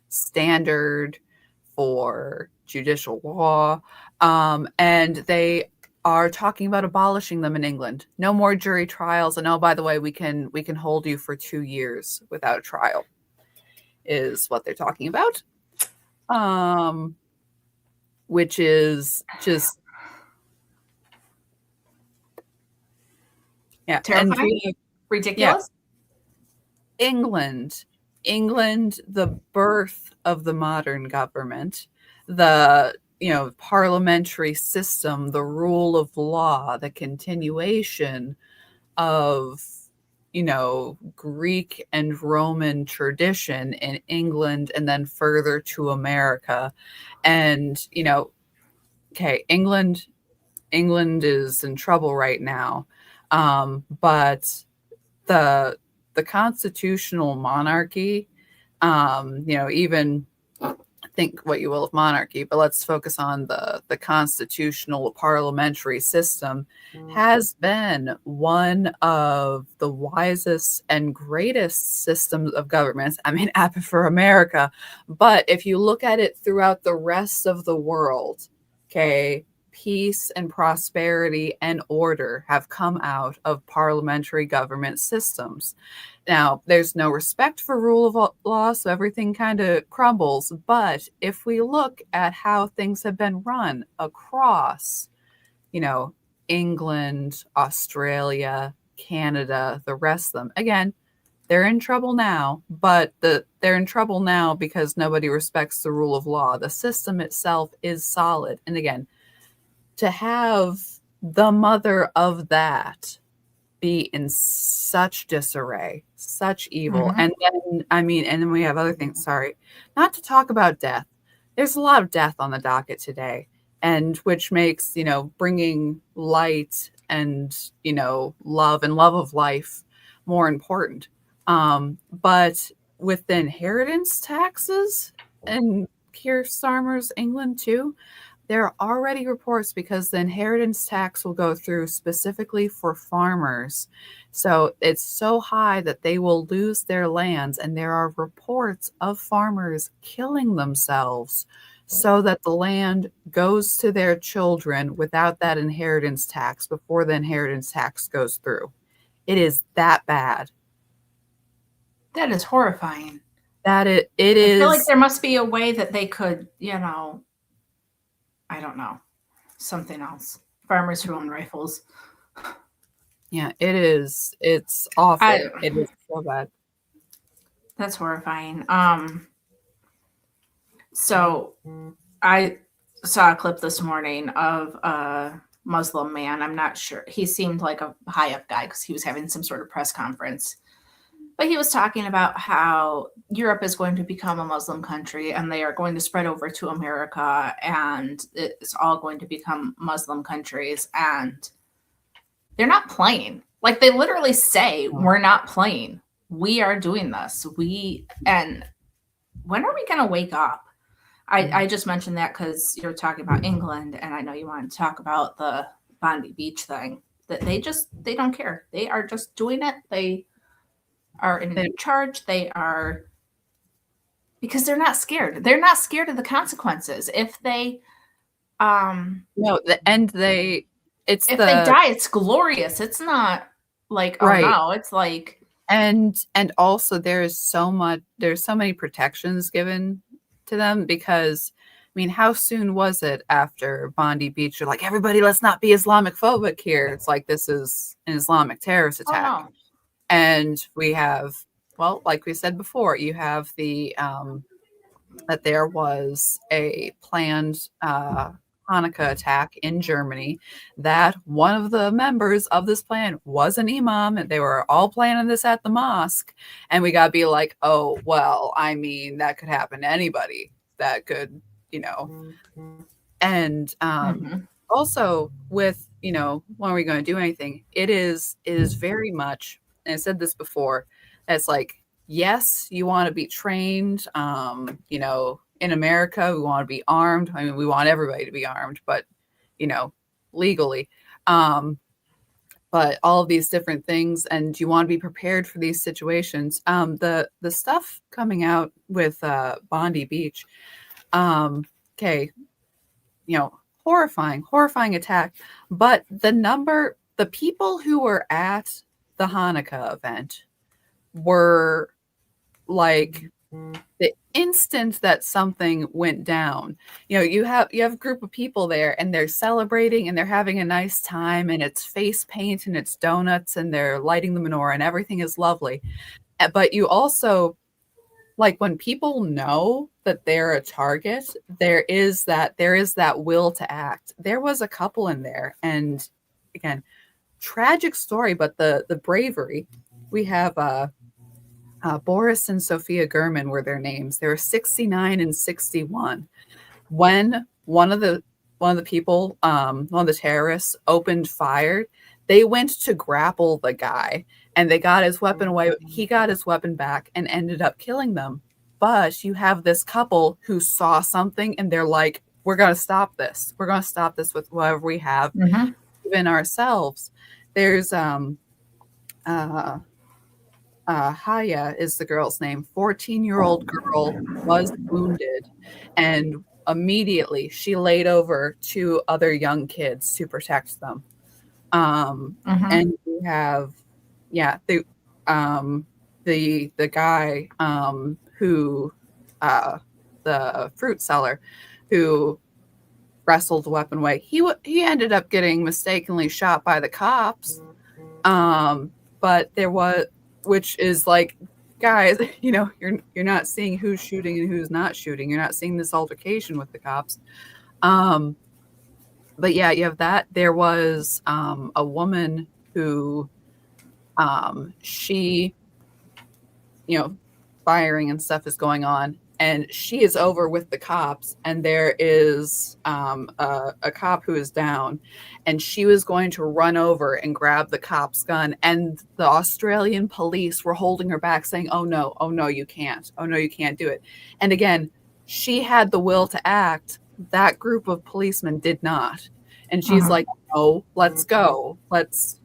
standard for judicial law, and they are talking about abolishing them in England. No more jury trials, and oh, by the way, we can hold you for 2 years without a trial, is what they're talking about. Which is just terrifying, and ridiculous. Yeah. England, the birth of the modern government, the parliamentary system, the rule of law, the continuation of Greek and Roman tradition in England, and then further to America. And okay, England is in trouble right now, but the constitutional monarchy, even think what you will of monarchy, but let's focus on the constitutional parliamentary system, has been one of the wisest and greatest systems of governments. I mean, for America, but if you look at it throughout the rest of the world, okay, peace and prosperity and order have come out of parliamentary government systems. Now, there's no respect for rule of law, so everything kind of crumbles. But if we look at how things have been run across, England, Australia, Canada, the rest of them, again, they're in trouble now, but they're in trouble now because nobody respects the rule of law. The system itself is solid. And again, to have the mother of that be in such disarray, such evil. Mm-hmm. And then we have other things, sorry, not to talk about death. There's a lot of death on the docket today, and which makes, bringing light and, love of life more important. But with the inheritance taxes in Keir Starmer's England too, there are already reports, because the inheritance tax will go through specifically for farmers. So it's so high that they will lose their lands. And there are reports of farmers killing themselves so that the land goes to their children without that inheritance tax, before the inheritance tax goes through. It is that bad. That is horrifying. It is. I feel like there must be a way that they could, I don't know, something else. Farmers who own rifles. Yeah, it is. It's awful. It is so bad. That's horrifying. So I saw a clip this morning of a Muslim man. I'm not sure. He seemed like a high up guy, because he was having some sort of press conference. But he was talking about how Europe is going to become a Muslim country, and they are going to spread over to America, and it's all going to become Muslim countries. And they're not playing. Like they literally say, we're not playing. We are doing this. And when are we going to wake up? I just mentioned that because you're talking about England, and I know you want to talk about the Bondi Beach thing. That they don't care. They are just doing it. They are in charge. They are, because they're not scared. They're not scared of the consequences. If they no, if they die, it's glorious. It's not like, oh right. no, it's like, and also there's so many protections given to them, because I mean, how soon was it after Bondi Beach? You're like, everybody, let's not be Islamic phobic here. It's like, this is an Islamic terrorist attack. oh no. And we have, well, like we said before, you have the that there was a planned Hanukkah attack in Germany, that one of the members of this plan was an imam, and they were all planning this at the mosque. And we got to be like, oh, well, I mean, that could happen to anybody. That could, and also with, when are we going to do anything? It is very much, and I said this before, it's like, yes, you want to be trained, in America, we want to be armed. I mean, we want everybody to be armed, but, legally. But all of these different things, and you want to be prepared for these situations. The stuff coming out with Bondi Beach, okay, horrifying attack. But the people who were at the Hanukkah event were like, the instant that something went down, you have a group of people there, and they're celebrating, and they're having a nice time, and it's face paint, and it's donuts, and they're lighting the menorah, and everything is lovely. But you also, like, when people know that they're a target, there is that will to act. There was a couple in there, and again, tragic story, but the bravery. We have Boris and Sophia Gurman were their names. They were 69 and 61. When one of the people, one of the terrorists, opened fire, they went to grapple the guy, and they got his weapon away. He got his weapon back and ended up killing them. But you have this couple who saw something, and they're like, we're going to stop this. We're going to stop this with whatever we have, even ourselves. There's Haya is the girl's name. 14-year-old girl was wounded, and immediately she laid over 2 other young kids to protect them. And you have, the guy who, the fruit seller who wrestled the weapon away. He ended up getting mistakenly shot by the cops. But there was, which is like, guys, you're not seeing who's shooting and who's not shooting. You're not seeing this altercation with the cops. But yeah, you have that. There was a woman who, she, firing and stuff is going on, and she is over with the cops, and there is a cop who is down, and she was going to run over and grab the cop's gun, and the Australian police were holding her back, saying, oh no, you can't. Oh no, you can't do it. And again, she had the will to act. That group of policemen did not. And she's like, oh, let's go. Let's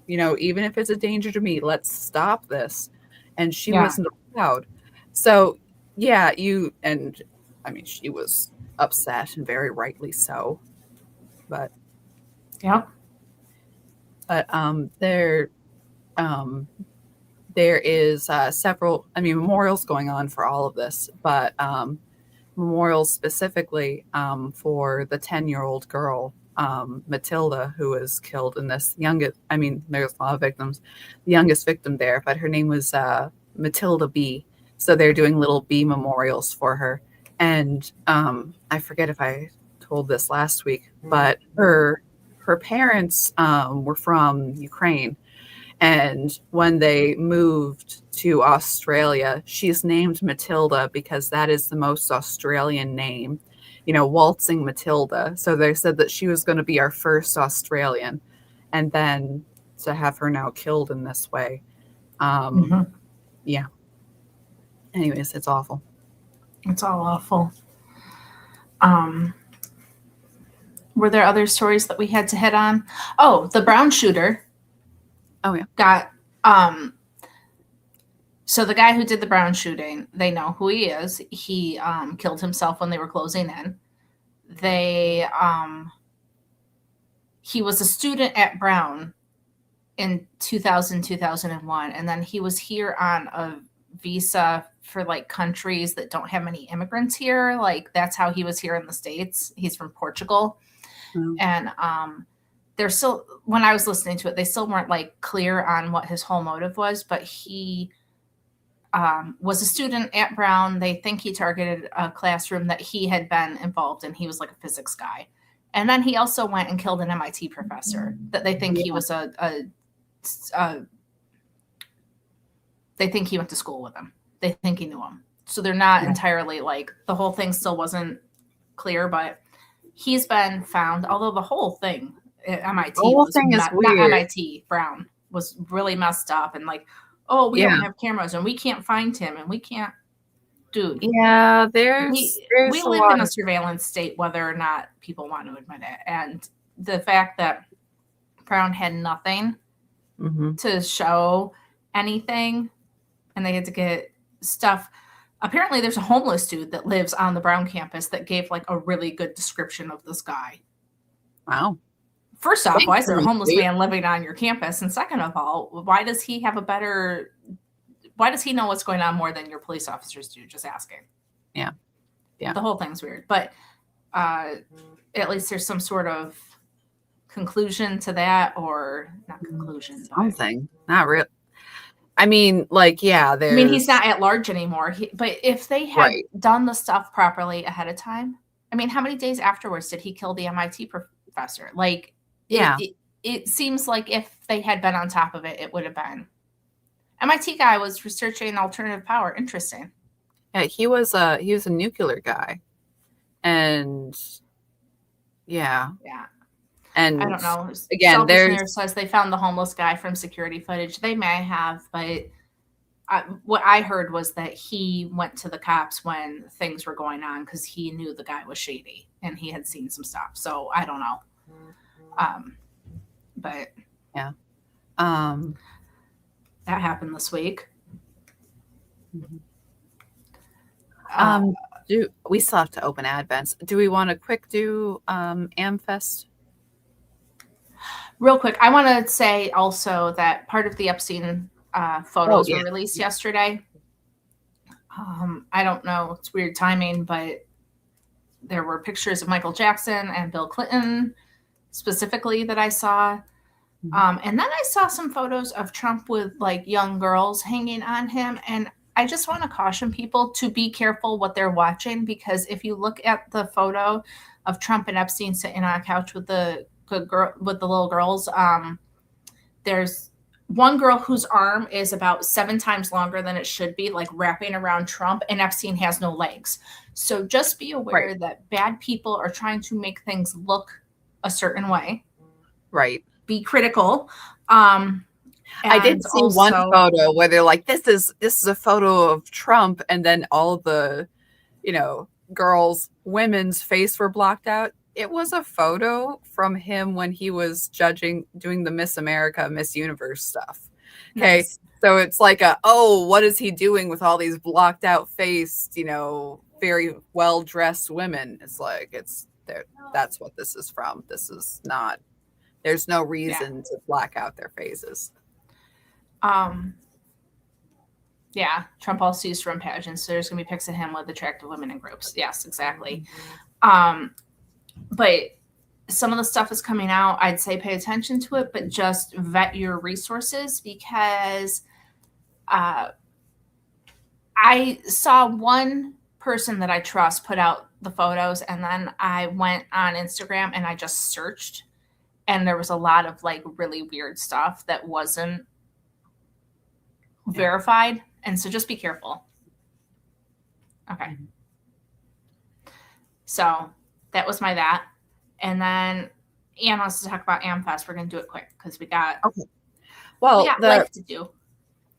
even if it's a danger to me, let's stop this. And she wasn't allowed. So yeah, she was upset, and very rightly so. But there is several, memorials going on for all of this, but memorials specifically for the 10-year-old girl, Matilda, who was killed in this there's a lot of victims. The youngest victim there, but her name was Matilda B. So they're doing little B memorials for her. And I forget if I told this last week, but her parents were from Ukraine. And when they moved to Australia, she's named Matilda because that is the most Australian name, Waltzing Matilda. So they said that she was going to be our first Australian. And then to have her now killed in this way. Mm-hmm. Yeah. Anyways, it's awful. It's all awful. Were there other stories that we had to hit on? Oh, the Brown shooter. Oh yeah. Got so the guy who did the Brown shooting, they know who he is. He killed himself when they were closing in. He was a student at Brown in 2000, 2001, and then he was here on a visa for like countries that don't have many immigrants here. Like that's how he was here in the States. He's from Portugal. Oh. And they're still, when I was listening to it, they still weren't like clear on what his whole motive was, but he was a student at Brown. They think he targeted a classroom that he had been involved in. He was like a physics guy. And then he also went and killed an MIT professor that they think he was they think he went to school with him. They think he knew him. So they're not entirely like, the whole thing still wasn't clear, but he's been found, although the whole thing at MIT was not MIT, Brown was really messed up and like, oh, we don't have cameras and we can't find him and we can't, dude. Yeah, we live in a surveillance state, whether or not people want to admit it. And the fact that Brown had nothing to show anything and they had to get stuff. Apparently there's a homeless dude that lives on the Brown campus that gave like a really good description of this guy. Wow. First off, why is there a homeless man living on your campus? And second of all, why does he know what's going on more than your police officers do? Just asking. Yeah. Yeah. The whole thing's weird, but at least there's some sort of conclusion to that, or not conclusion. Something. Not real. I mean, like, yeah, I mean, he's not at large anymore. But if they had done the stuff properly ahead of time, I mean, how many days afterwards did he kill the MIT professor? Like, it seems like if they had been on top of it, it would have been. MIT guy was researching alternative power. Interesting. Yeah, he was a nuclear guy, and yeah. And I don't know. Again, there says they found the homeless guy from security footage. They may have, but what I heard was that he went to the cops when things were going on because he knew the guy was shady and he had seen some stuff. So I don't know. But yeah, that happened this week. We still have to open Advents. Do we want to quick do Amfest? Real quick, I want to say also that part of the Epstein photos were released yesterday. I don't know, it's weird timing, but there were pictures of Michael Jackson and Bill Clinton specifically that I saw. And then I saw some photos of Trump with like young girls hanging on him. And I just want to caution people to be careful what they're watching, because if you look at the photo of Trump and Epstein sitting on a couch with the little girls, there's one girl whose arm is about 7 times longer than it should be, like wrapping around Trump, and Epstein has no legs. So just be aware that bad people are trying to make things look a certain way. Right. Be critical. I did see one photo where they're like, this is a photo of Trump, and then all the, girls, women's face were blocked out. It was a photo from him when he was doing the Miss America, Miss Universe stuff. Okay. Nice. So it's like what is he doing with all these blocked out faced, very well dressed women? It's like, that's what this is from. This is not, there's no reason to black out their faces. Yeah. Trump also used to run pageants. So there's going to be pics of him with attractive women in groups. Yes, exactly. But some of the stuff is coming out. I'd say pay attention to it, but just vet your resources, because I saw one person that I trust put out the photos, and then I went on Instagram and I just searched, and there was a lot of like really weird stuff that wasn't verified. And so just be careful. Okay. So that was my that. And then Ann wants to talk about Amfest. We're going to do it quick because we got We Well, got life to do.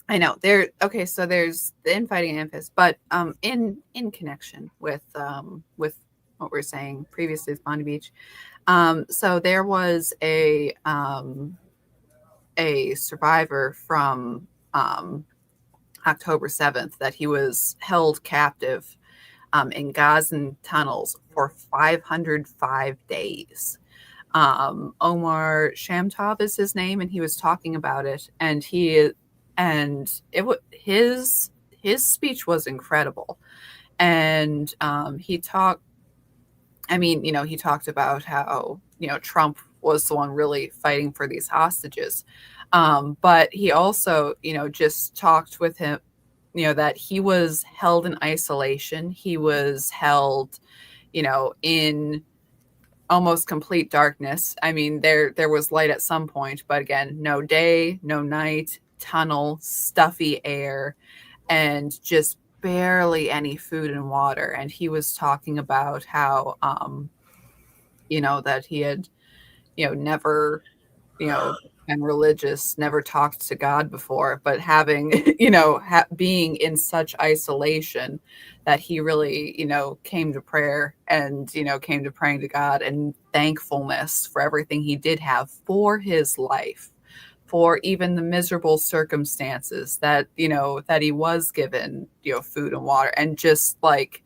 I know there. Okay, so there's the infighting Amphis, but in connection with what we are saying previously with Bonny Beach, so there was a survivor from October 7th that he was held captive in Gazan tunnels for 505 days. Omar Shamtov is his name, and he was talking about it, and his speech was incredible, and he talked. I mean, he talked about how Trump was the one really fighting for these hostages, but he also just talked with him, that he was held in isolation. He was held, in almost complete darkness. I mean, there was light at some point, but again, no day, no night, tunnel, stuffy air, and just barely any food and water. And he was talking about how that he had never been religious, never talked to God before, but having being in such isolation that he really came to prayer and came to praying to God and thankfulness for everything he did have for his life, for even the miserable circumstances that that he was given food and water, and just like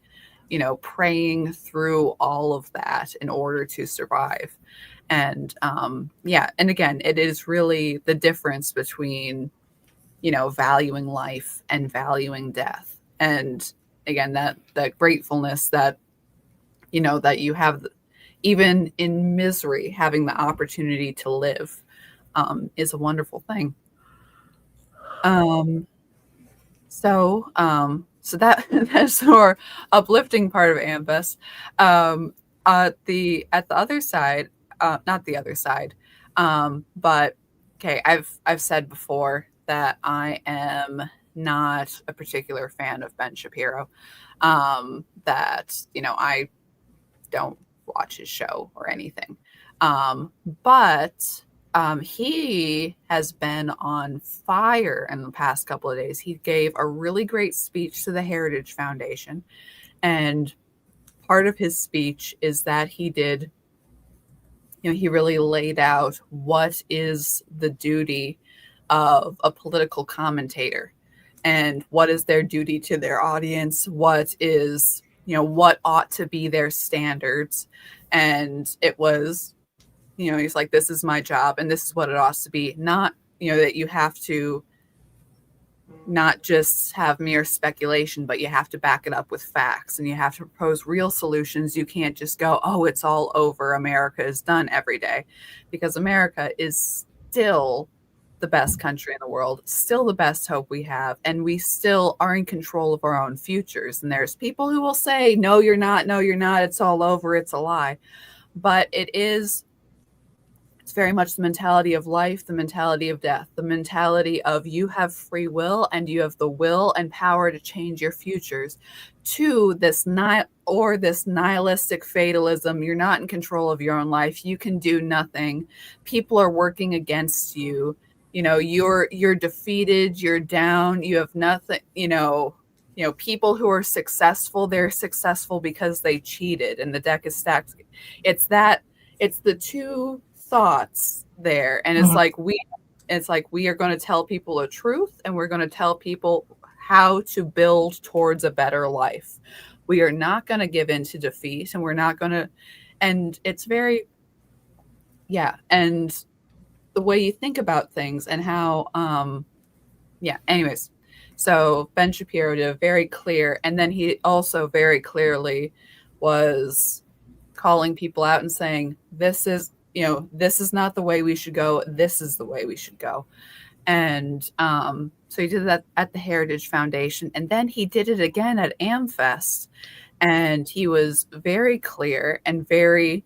praying through all of that in order to survive. And and again, it is really the difference between valuing life and valuing death. And again, that gratefulness that that you have, even in misery, having the opportunity to live is a wonderful thing. So that's our uplifting part of Amfest. At the other side, not the other side, but okay, I've said before that I am not a particular fan of Ben Shapiro. That I don't watch his show or anything, but he has been on fire in the past couple of days. He gave a really great speech to the Heritage Foundation, and part of his speech is that he did, he really laid out what is the duty of a political commentator and what is their duty to their audience, what is, what ought to be their standards. And it was, he's like, this is my job and this is what it ought to be. Not, that you have to not just have mere speculation, but you have to back it up with facts and you have to propose real solutions. You can't just go, oh, it's all over. America is done every day, because America is still the best country in the world, still the best hope we have. And we still are in control of our own futures. And there's people who will say, no, you're not. No, you're not. It's all over. It's a lie. But it's very much the mentality of life, the mentality of death, the mentality of you have free will and you have the will and power to change your futures, to this nihilistic fatalism. You're not in control of your own life. You can do nothing. People are working against you. You're defeated. You're down. You have nothing. People who are successful, they're successful because they cheated and the deck is stacked. It's the two thoughts there, and it's like we are going to tell people the truth, and we're going to tell people how to build towards a better life. We are not going to give in to defeat, and we're not going to, and it's very and the way you think about things and how anyways, so Ben Shapiro did a very clear, and then he also very clearly was calling people out and saying, this is not the way we should go. This is the way we should go. And so he did that at the Heritage Foundation. And then he did it again at AmFest. And he was very clear and very,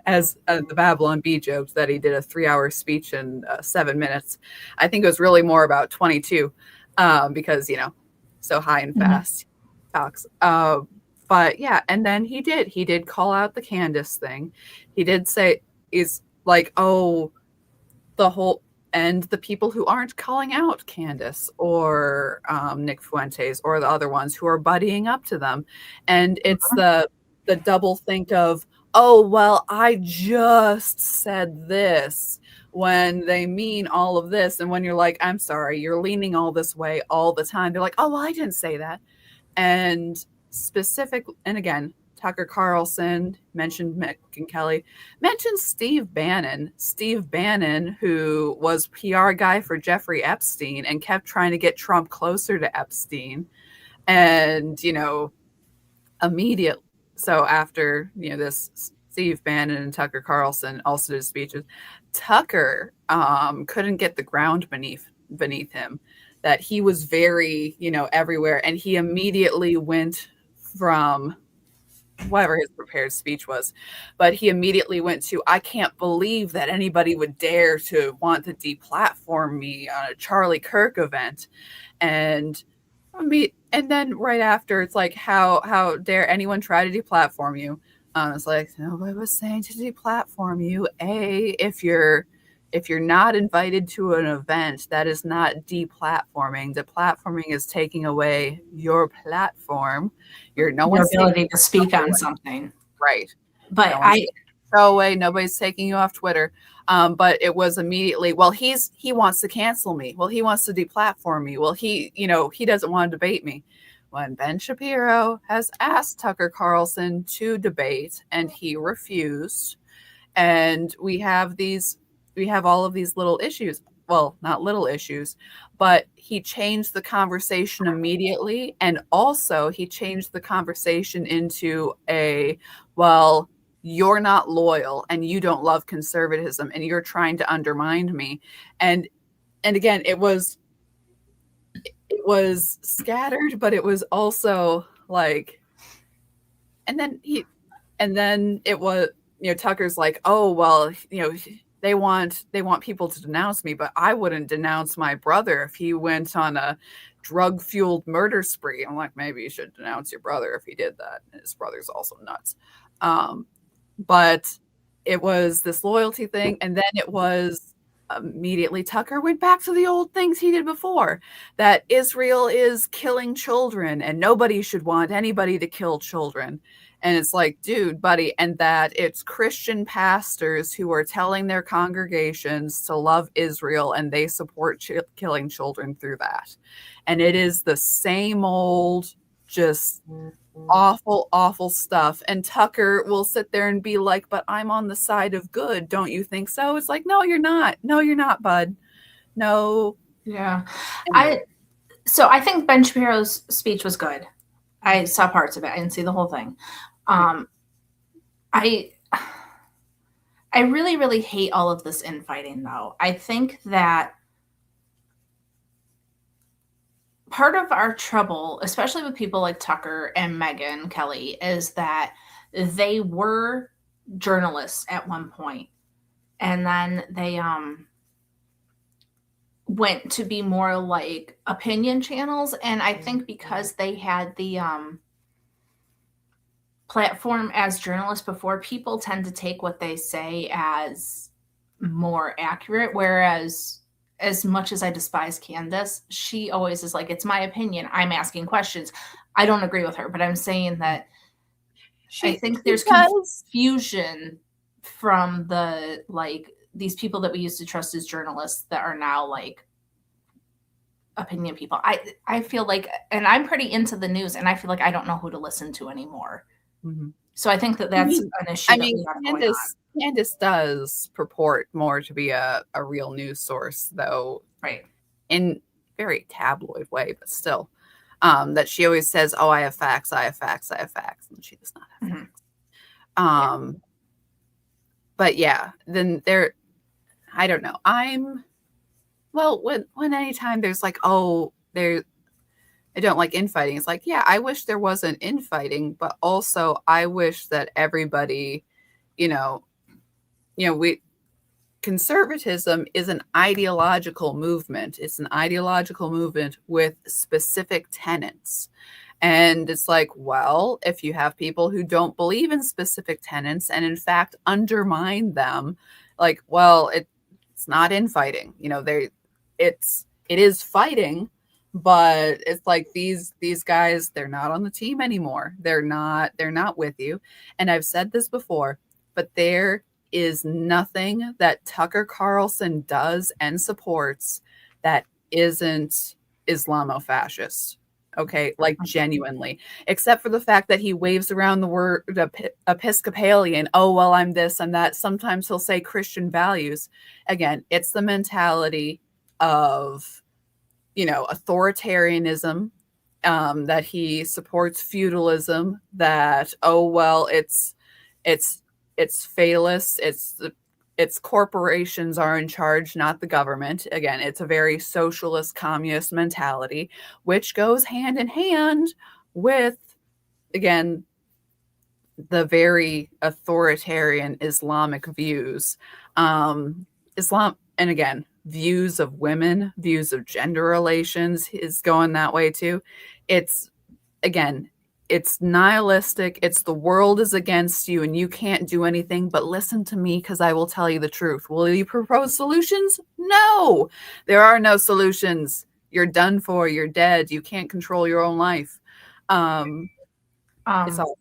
as the Babylon Bee joked, that he did a 3-hour speech in 7 minutes. I think it was really more about 22 because, so high and fast talks. But yeah, and then he did call out the Candace thing. He did say, is like, oh, the whole, and the people who aren't calling out Candace or Nick Fuentes or the other ones who are buddying up to them. And it's the double think of, oh, well, I just said this when they mean all of this. And when you're like, I'm sorry, you're leaning all this way all the time. They're like, oh, well, I didn't say that. And and again, Tucker Carlson mentioned Mick and Kelly, mentioned Steve Bannon. Steve Bannon, who was PR guy for Jeffrey Epstein and kept trying to get Trump closer to Epstein. And, immediately, so after, this Steve Bannon and Tucker Carlson also did speeches, Tucker couldn't get the ground beneath him, that he was very, everywhere. And he immediately went from whatever his prepared speech was, but he immediately went to, I can't believe that anybody would dare to want to deplatform me on a Charlie Kirk event. And then right after, it's like, how dare anyone try to deplatform you? It's like, nobody was saying to deplatform you. If you're not invited to an event, that is not deplatforming. Deplatforming is taking away your platform. Your ability to speak on something. Right. But no way. Nobody's taking you off Twitter. But it was immediately, well, he wants to cancel me. Well, he wants to deplatform me. Well, he doesn't want to debate me. When Ben Shapiro has asked Tucker Carlson to debate and he refused, and we have all of these little issues. Well, not little issues, but he changed the conversation immediately. And also he changed the conversation into well, you're not loyal and you don't love conservatism and you're trying to undermine me. And again, it was scattered, but it was also like, and then it was, Tucker's like, oh, well, they want people to denounce me, but I wouldn't denounce my brother if he went on a drug-fueled murder spree. I'm like, maybe you should denounce your brother if he did that. And his brother's also nuts. But it was this loyalty thing. And then it was immediately Tucker went back to the old things he did before, that Israel is killing children and nobody should want anybody to kill children. And it's like, dude, buddy, and that it's Christian pastors who are telling their congregations to love Israel and they support killing children through that. And it is the same old, just awful, awful stuff. And Tucker will sit there and be like, but I'm on the side of good. Don't you think so? It's like, no, you're not. No, you're not, bud. No. Yeah. So I think Ben Shapiro's speech was good. I saw parts of it. I didn't see the whole thing. I really, really hate all of this infighting, though. I think that part of our trouble, especially with people like Tucker and Megyn Kelly, is that they were journalists at one point, and then they went to be more like opinion channels. And I think because they had the platform as journalists before, people tend to take what they say as more accurate. Whereas, as much as I despise Candace, she always is like, it's my opinion. I'm asking questions. I don't agree with her, but I'm saying that I think there's confusion from the, like, these people that we used to trust as journalists that are now like opinion people. I feel like, and I'm pretty into the news, and I feel like I don't know who to listen to anymore. Mm-hmm. So I think that's an issue. Candace does purport more to be a real news source, though, right? In very tabloid way, but still, that she always says, "Oh, I have facts, I have facts, I have facts," and she does not have facts. But yeah, then I don't know. When anytime there's like, I don't like infighting. It's like, yeah, I wish there wasn't infighting, but also I wish that everybody, conservatism is an ideological movement. It's an ideological movement with specific tenets. And it's like, well, if you have people who don't believe in specific tenets and in fact undermine them, like, well, it's It's not infighting. It is fighting, but it's like these guys, they're not on the team anymore. They're not with you. And I've said this before, but there is nothing that Tucker Carlson does and supports that isn't Islamofascist. Okay, like genuinely, except for the fact that he waves around the word Episcopalian. Oh, well, I'm this, I'm that. Sometimes he'll say Christian values. Again, it's the mentality of, authoritarianism, that he supports feudalism, that, oh, well, it's fatalist. It's corporations are in charge, not the government. Again, it's a very socialist communist mentality, which goes hand in hand with, again, the very authoritarian Islamic views. Islam, and again, views of women, views of gender relations is going that way too. It's, again, it's nihilistic. It's the world is against you and you can't do anything but listen to me because I will tell you the truth. Will you propose solutions? No, there are no solutions. You're done for. You're dead. You can't control your own life. It's all.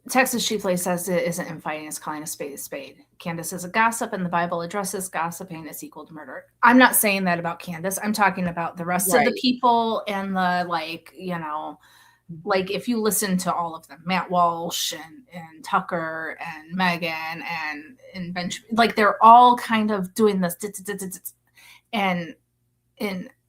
Texas Sheepley says it isn't infighting, it's calling a spade a spade. Candace is a gossip, and the Bible addresses gossiping as equal to murder. I'm not saying that about Candace. I'm talking about the rest of the people and the, like if you listen to all of them, Matt Walsh and Tucker and Megan and Ben, like they're all kind of doing this. And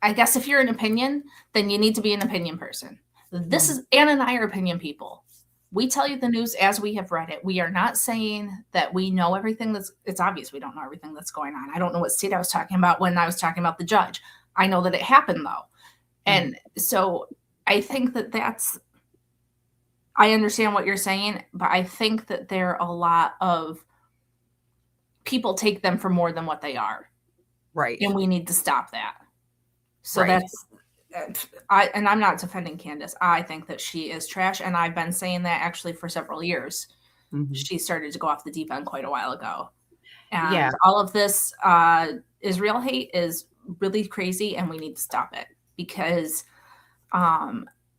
I guess if you're an opinion, then you need to be an opinion person. This is Ann and I are opinion people. We tell you the news as we have read it. We are not saying that we know everything it's obvious we don't know everything that's going on. I don't know what state I was talking about when I was talking about the judge. I know that it happened though. And so I think I understand what you're saying, but I think that there are a lot of people take them for more than what they are. Right. And we need to stop that. So that's, and I'm not defending Candace. I think that she is trash. And I've been saying that actually for several years. Mm-hmm. She started to go off the deep end quite a while ago. And all of this Israel hate is really crazy and we need to stop it. Because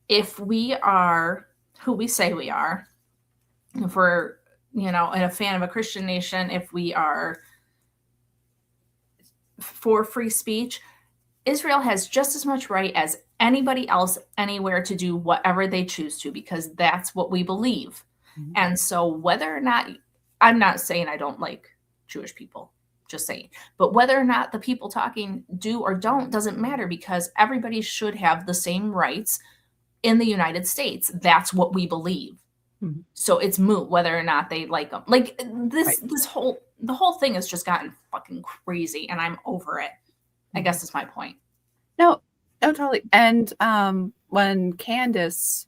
if we are who we say we are, if we're, a fan of a Christian nation, if we are for free speech, Israel has just as much right as anybody else anywhere to do whatever they choose to, because that's what we believe. Mm-hmm. And so whether or not, I'm not saying I don't like Jewish people, just saying, but whether or not the people talking do or don't doesn't matter, because everybody should have the same rights in the United States. That's what we believe. Mm-hmm. So it's moot whether or not they like them. Like the whole thing has just gotten fucking crazy and I'm over it. I guess is my point. No, totally. And when Candace,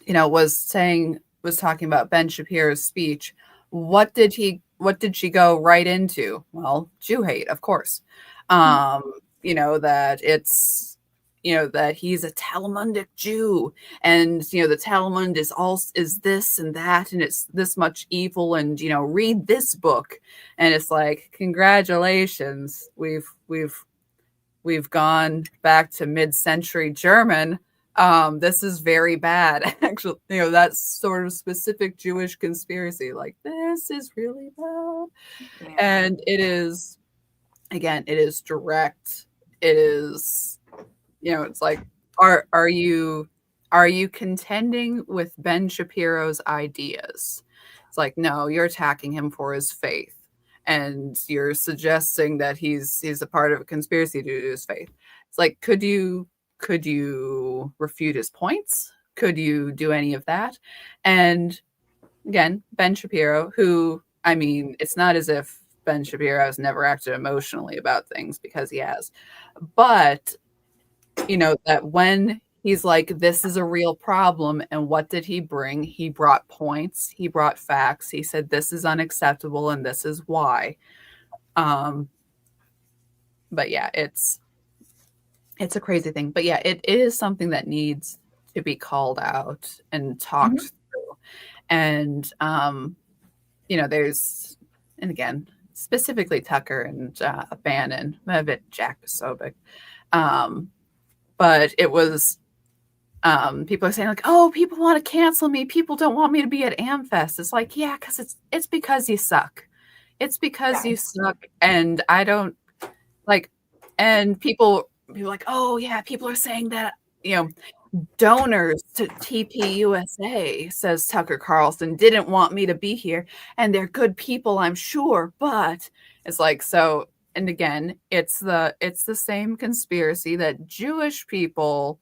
was talking about Ben Shapiro's speech, what did she go right into? Well, Jew hate, of course. That it's, that he's a Talmudic Jew, and the Talmud is this and that, and it's this much evil, and read this book, and it's like, congratulations, we've gone back to mid-century German. This is very bad. Actually, that sort of specific Jewish conspiracy, like this is really bad, and it is. Again, it is direct. It is. It's like, are you contending with Ben Shapiro's ideas? It's like, no, you're attacking him for his faith, and you're suggesting that he's a part of a conspiracy due to his faith. It's like, could you refute his points? Could you do any of that? And again, Ben Shapiro, who, I mean, it's not as if Ben Shapiro has never acted emotionally about things, because he has, but that when he's like, this is a real problem, and what did he bring? He brought points, he brought facts, he said this is unacceptable and this is why. But yeah, it's a crazy thing. But yeah, it is something that needs to be called out and talked through. And there's, and again, specifically Tucker and Bannon, a bit Jack Posobiec. But it was people are saying like, oh, people want to cancel me. People don't want me to be at AmFest. It's like, yeah, because it's because you suck. It's because you suck, and I don't like. And people like, oh yeah, people are saying that donors to TPUSA, says Tucker Carlson, didn't want me to be here, and they're good people, I'm sure, but it's like so. And again, it's the same conspiracy that Jewish people.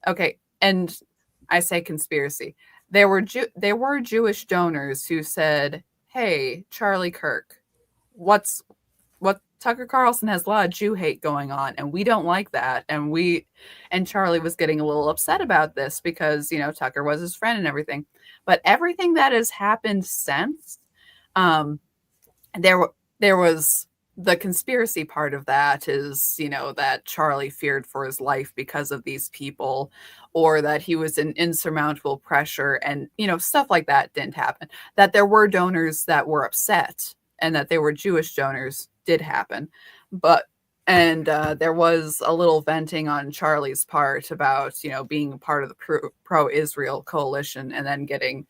Okay, and I say conspiracy. There were Jewish donors who said, "Hey, Charlie Kirk, what Tucker Carlson has a lot of Jew hate going on, and we don't like that." And Charlie was getting a little upset about this because Tucker was his friend and everything. But everything that has happened since, there was the conspiracy part of that is, that Charlie feared for his life because of these people, or that he was in insurmountable pressure, and, stuff like that didn't happen. That there were donors that were upset and that they were Jewish donors did happen. And there was a little venting on Charlie's part about, being part of the pro-Israel coalition and then getting,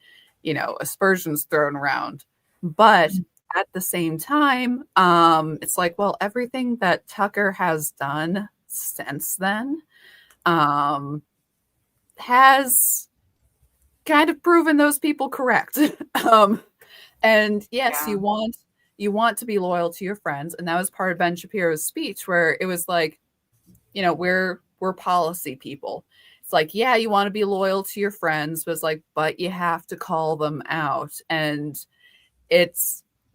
aspersions thrown around. But at the same time, it's like, well, everything that Tucker has done since then has kind of proven those people correct. And yes, you want to be loyal to your friends, and that was part of Ben Shapiro's speech, where it was like, we're policy people. It's like, yeah, you want to be loyal to your friends, but it's like, but you have to call them out, and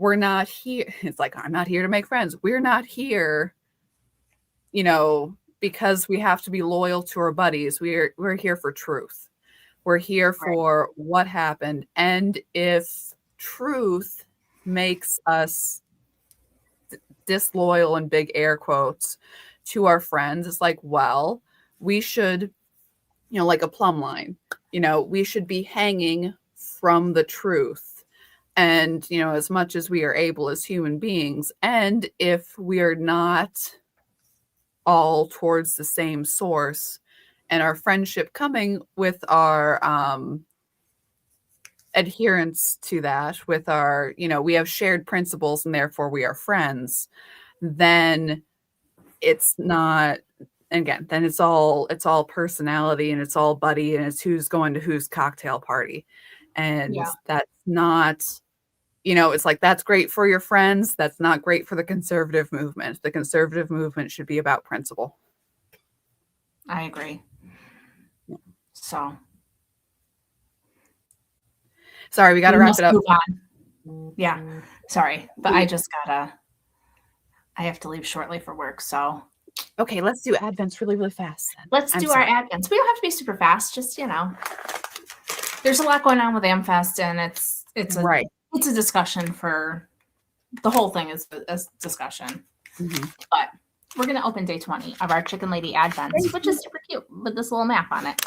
we're not here. It's like, I'm not here to make friends. We're not here, because we have to be loyal to our buddies. We're here for truth. We're here for what happened. And if truth makes us disloyal, in big air quotes, to our friends, it's like, well, we should, like a plumb line, we should be hanging from the truth. And, as much as we are able as human beings, and if we are not all towards the same source, and our friendship coming with our adherence to that, with our, we have shared principles and therefore we are friends, then it's not, again, then it's all personality, and it's all buddy, and it's who's going to whose cocktail party. And that's not, it's like, that's great for your friends. That's not great for the conservative movement. The conservative movement should be about principle. I agree. So. Sorry, we got to wrap it up. Move on. Yeah, sorry, but I have to leave shortly for work, so. Okay, let's do Advents really, really fast. Then. Let's do our Advents. We don't have to be super fast, just, there's a lot going on with AmFest, and it's a discussion for the whole thing is a discussion. Mm-hmm. But we're going to open day 20 of our Chicken Lady Advents, which is super cute with this little map on it.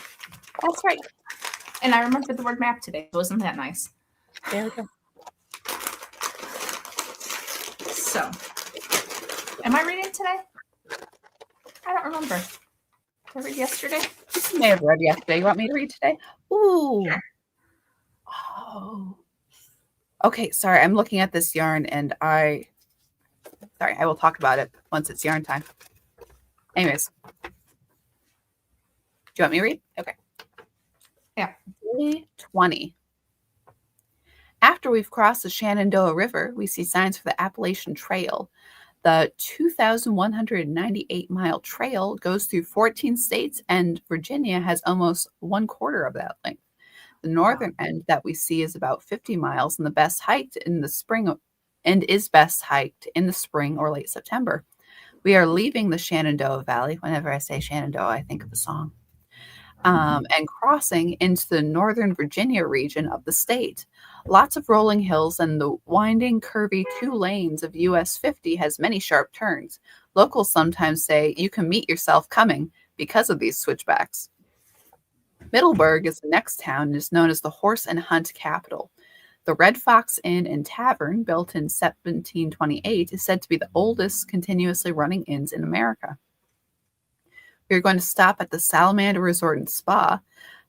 That's right. And I remembered the word map today. Wasn't that nice? There we go. So, am I reading today? I don't remember. Did I read yesterday? You may have read yesterday. You want me to read today? Ooh. Sure. Oh. Okay, sorry. I'm looking at this yarn, and I will talk about it once it's yarn time. Anyways. Do you want me to read? Okay. Yeah. Day 20. After we've crossed the Shenandoah River, we see signs for the Appalachian Trail. The 2,198-mile trail goes through 14 states, and Virginia has almost 1/4 of that length. The northern end that we see is about 50 miles, and is best hiked in the spring or late September. We are leaving the Shenandoah Valley. Whenever I say Shenandoah, I think of a song. And crossing into the northern Virginia region of the state. Lots of rolling hills, and the winding, curvy 2 lanes of US 50 has many sharp turns. Locals sometimes say you can meet yourself coming because of these switchbacks. Middleburg is the next town and is known as the horse and hunt capital. The Red Fox Inn and Tavern, built in 1728, is said to be the oldest continuously running inns in America. We're going to stop at the Salamander Resort and Spa,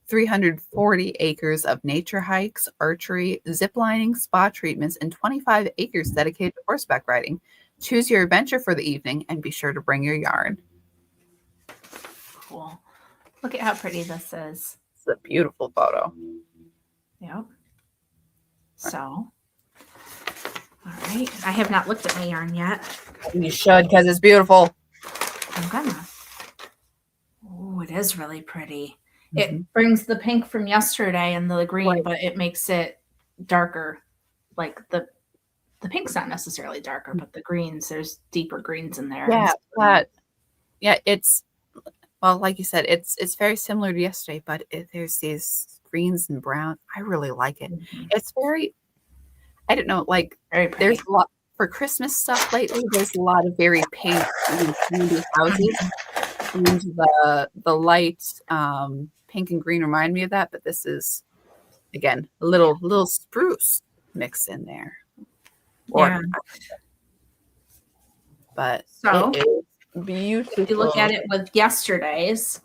340 acres of nature hikes, archery, zip lining, spa treatments, and 25 acres dedicated to horseback riding. Choose your adventure for the evening and be sure to bring your yarn. Cool. Look at how pretty this is. It's a beautiful photo. Yep. So, all right. I have not looked at my yarn yet. You should, because it's beautiful. I'm gonna. Oh, it is really pretty. It brings the pink from yesterday and the green, but it makes it darker. Like the pink's not necessarily darker, but the greens, there's deeper greens in there. Yeah, it's, well, like you said, it's very similar to yesterday, but there's these greens and brown. I really like it. It's very, I don't know, like very pretty. There's a lot for Christmas stuff lately. There's a lot of very pink and candy houses. And the light pink and green remind me of that, but this is, again, a little spruce mixed in there. Yeah. But so it is beautiful. If you look at it with yesterday's,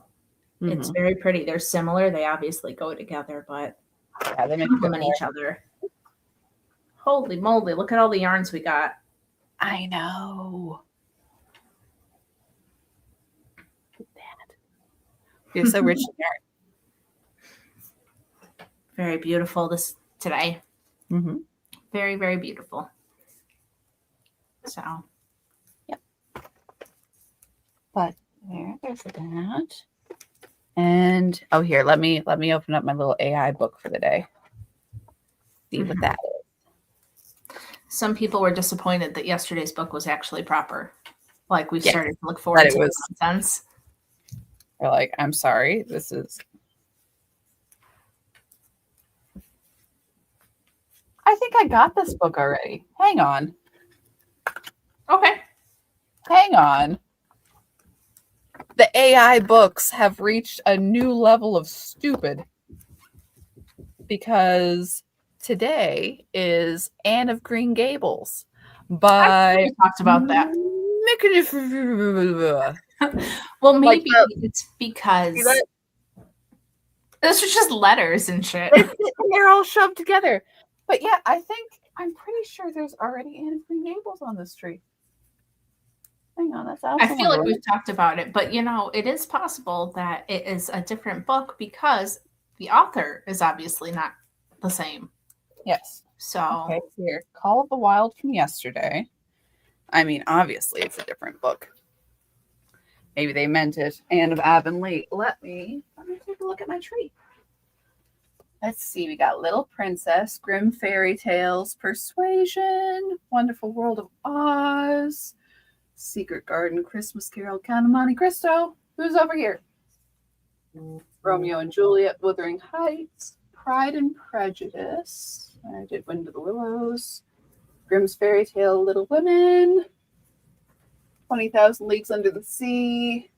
it's very pretty. They're similar. They obviously go together, but they complement each other. Holy moly, look at all the yarns we got. I know. You're so rich in yarn. Very beautiful this today. Very, very beautiful. So, yep. But there's that. And here, let me open up my little AI book for the day. See what that is. Some people were disappointed that yesterday's book was actually proper. Like we started to look forward to the nonsense. They're like, I'm sorry, this is. I think I got this book already. Hang on. Okay. Hang on. The AI books have reached a new level of stupid because today is Anne of Green Gables by we talked about that. Well, maybe it's because those are just letters and shit. They're all shoved together. But yeah, I'm pretty sure there's already Anne of Green Gables on this tree. Hang on, that's awesome. I feel like we've talked about it, but it is possible that it is a different book because the author is obviously not the same. Yes. So here, Call of the Wild from yesterday. I mean, obviously it's a different book. Maybe they meant it. Anne of Avonlea. Let me take a look at my tree. Let's see. We got Little Princess, Grimm Fairy Tales, Persuasion, Wonderful World of Oz, Secret Garden, Christmas Carol, Count of Monte Cristo. Who's over here? Romeo and Juliet, Wuthering Heights, Pride and Prejudice. I did Wind of the Willows, Grimm's Fairy Tale, Little Women, 20,000 Leagues Under the Sea.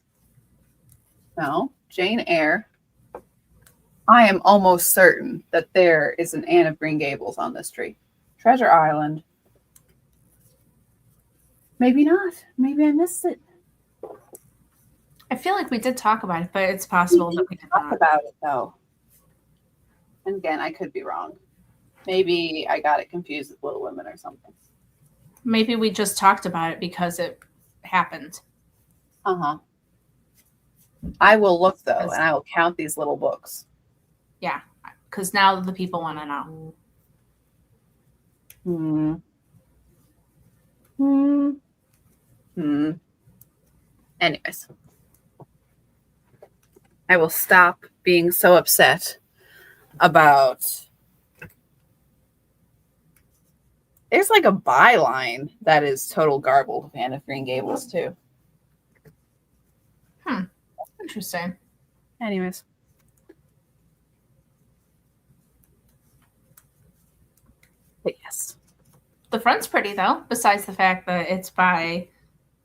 No, Jane Eyre. I am almost certain that there is an Anne of Green Gables on this tree. Treasure Island. Maybe not. Maybe I missed it. I feel like we did talk about it, but it's possible that we did talk about it though. And again, I could be wrong. Maybe I got it confused with Little Women or something. Maybe we just talked about it because it happened. I will look though, and I will count these little books. Yeah, because now the people want to know. Anyways, I will stop being so upset about. There's like a byline that is total garbled of Anne of Green Gables too. Interesting. Anyways. But yes. The front's pretty though, besides the fact that it's by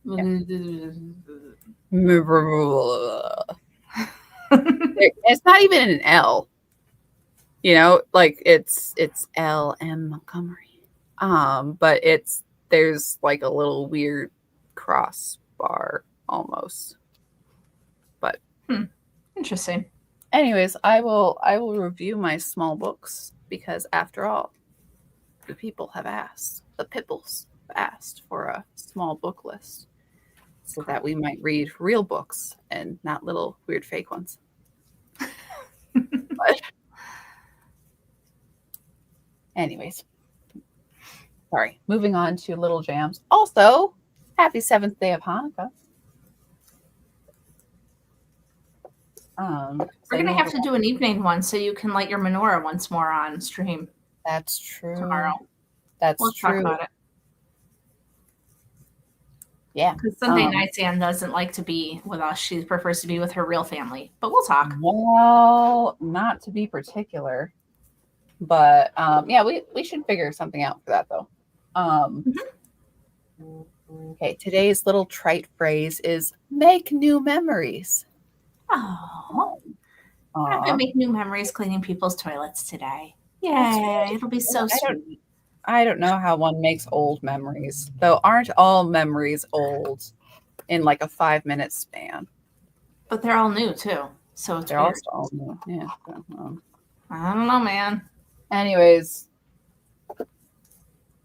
It's not even an L. like it's L.M. Montgomery. But there's like a little weird crossbar almost. But interesting. Anyways, I will review my small books because after all, the people have asked, the pipples have asked for a small book list so that we might read real books and not little weird fake ones. But anyways, sorry. Moving on to Little Jams. Also, happy 7th day of Hanukkah. We're going to have to do an evening one so you can light your menorah once more on stream. That's true. Tomorrow. We'll talk about it. Yeah. Because Sunday nights Anne doesn't like to be with us. She prefers to be with her real family. But we'll talk. Well, not to be particular. But yeah, we should figure something out for that though. Okay, today's little trite phrase is make new memories. Oh, I'm gonna make new memories cleaning people's toilets today. Yay, it'll be so sweet. I don't know how one makes old memories, though. Aren't all memories old in like a 5-minute span? But they're all new too, so it's they're also all new. Yeah. I don't know, man. Anyways,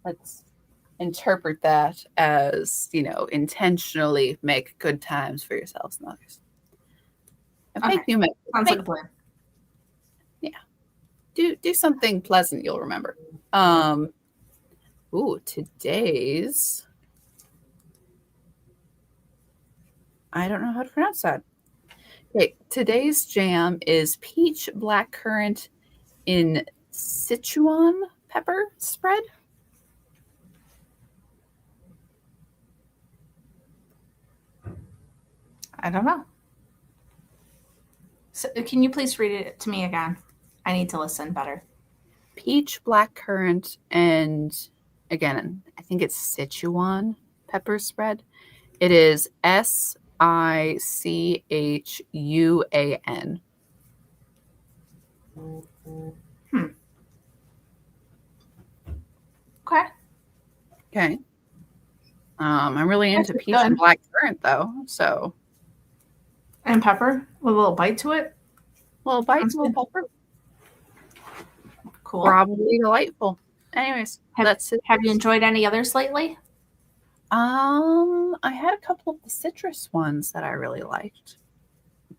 let's interpret that as, intentionally make good times for yourselves and others. And make new memories. Sounds like a plan. Yeah. Do something pleasant you'll remember. Today's, I don't know how to pronounce that. Okay, today's jam is peach blackcurrant in Sichuan pepper spread. I don't know. So, can you please read it to me again? I need to listen better. Peach blackcurrant and, again, I think it's Sichuan pepper spread. It is Sichuan. Okay. I'm really into peach and blackcurrant though, so. And pepper with a little bite to it. Little pepper. Cool. Probably delightful. Anyways, that's it. Have you enjoyed any others lately? I had a couple of the citrus ones that I really liked,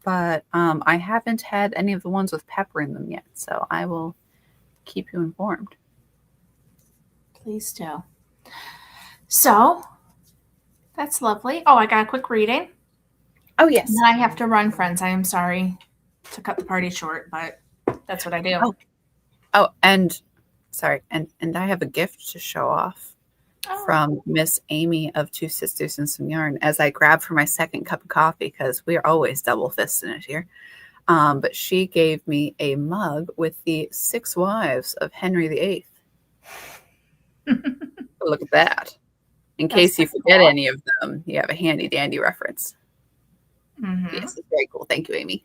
but I haven't had any of the ones with pepper in them yet, so I will keep you informed. Please do. So, that's lovely. Oh, I got a quick reading. Oh, yes. And I have to run, friends. I am sorry to cut the party short, but that's what I do. Oh, and sorry, and I have a gift to show off from Miss Amy of Two Sisters and Some Yarn as I grab for my second cup of coffee because we are always double fisting it here. But she gave me a mug with the 6 wives of Henry VIII. Look at that. In case you forget any of them, you have a handy dandy reference. Mm-hmm. Yes, it's very cool. Thank you, Amy.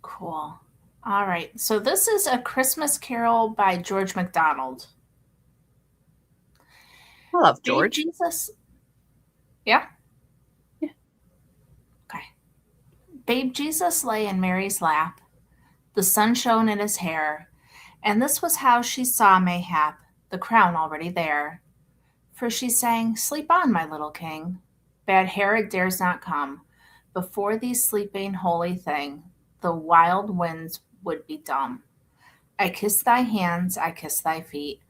Cool. All right. So this is A Christmas Carol by George MacDonald. I love George. Babe Jesus. Yeah? Yeah. Okay. Babe Jesus lay in Mary's lap. The sun shone in his hair. And this was how she saw mayhap the crown already there. For she sang, "Sleep on, my little king. Bad Herod dares not come. Before thee sleeping holy thing, the wild winds would be dumb. I kiss thy hands, I kiss thy feet,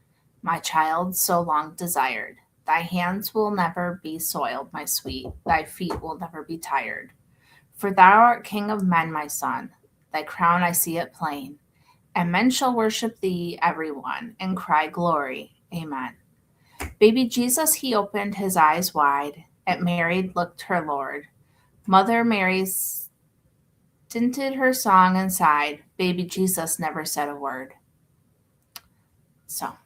my child so long desired. Thy hands will never be soiled, my sweet, thy feet will never be tired. For thou art king of men, my son, thy crown I see it plain, and men shall worship thee every one, and cry glory, amen." Baby Jesus, he opened his eyes wide, at Mary looked her Lord. Mother Mary stinted her song and sighed. Baby Jesus never said a word. So,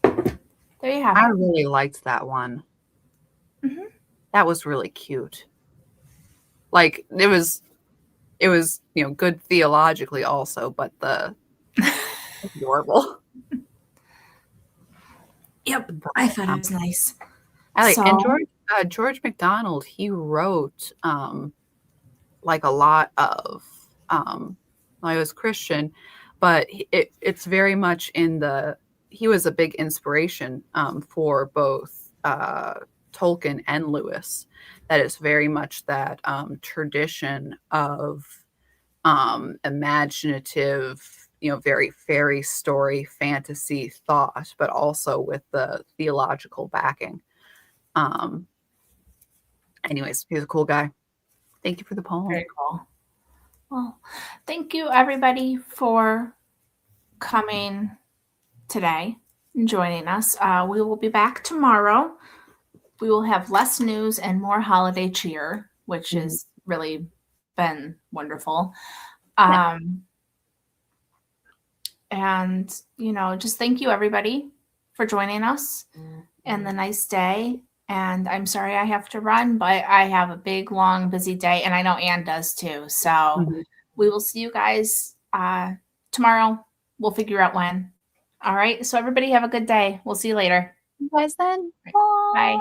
there you have it. I really liked that one. Mm-hmm. That was really cute. Like, it was good theologically also, but the Adorable. Yep, I thought it was nice. And George MacDonald, he wrote like a lot of well, he was Christian, but it's very much he was a big inspiration for both Tolkien and Lewis. That is very much that tradition of imaginative, very fairy story, fantasy thought, but also with the theological backing. Anyways, he's a cool guy. Thank you for the poem. Very cool. Well, thank you everybody for coming today and joining us. We will be back tomorrow. We will have less news and more holiday cheer, which has really been wonderful. And, just thank you everybody for joining us and the nice day. And I'm sorry I have to run, but I have a big, long, busy day. And I know Anne does too. So we will see you guys tomorrow. We'll figure out when. All right. So everybody have a good day. We'll see you later. You guys then. Bye.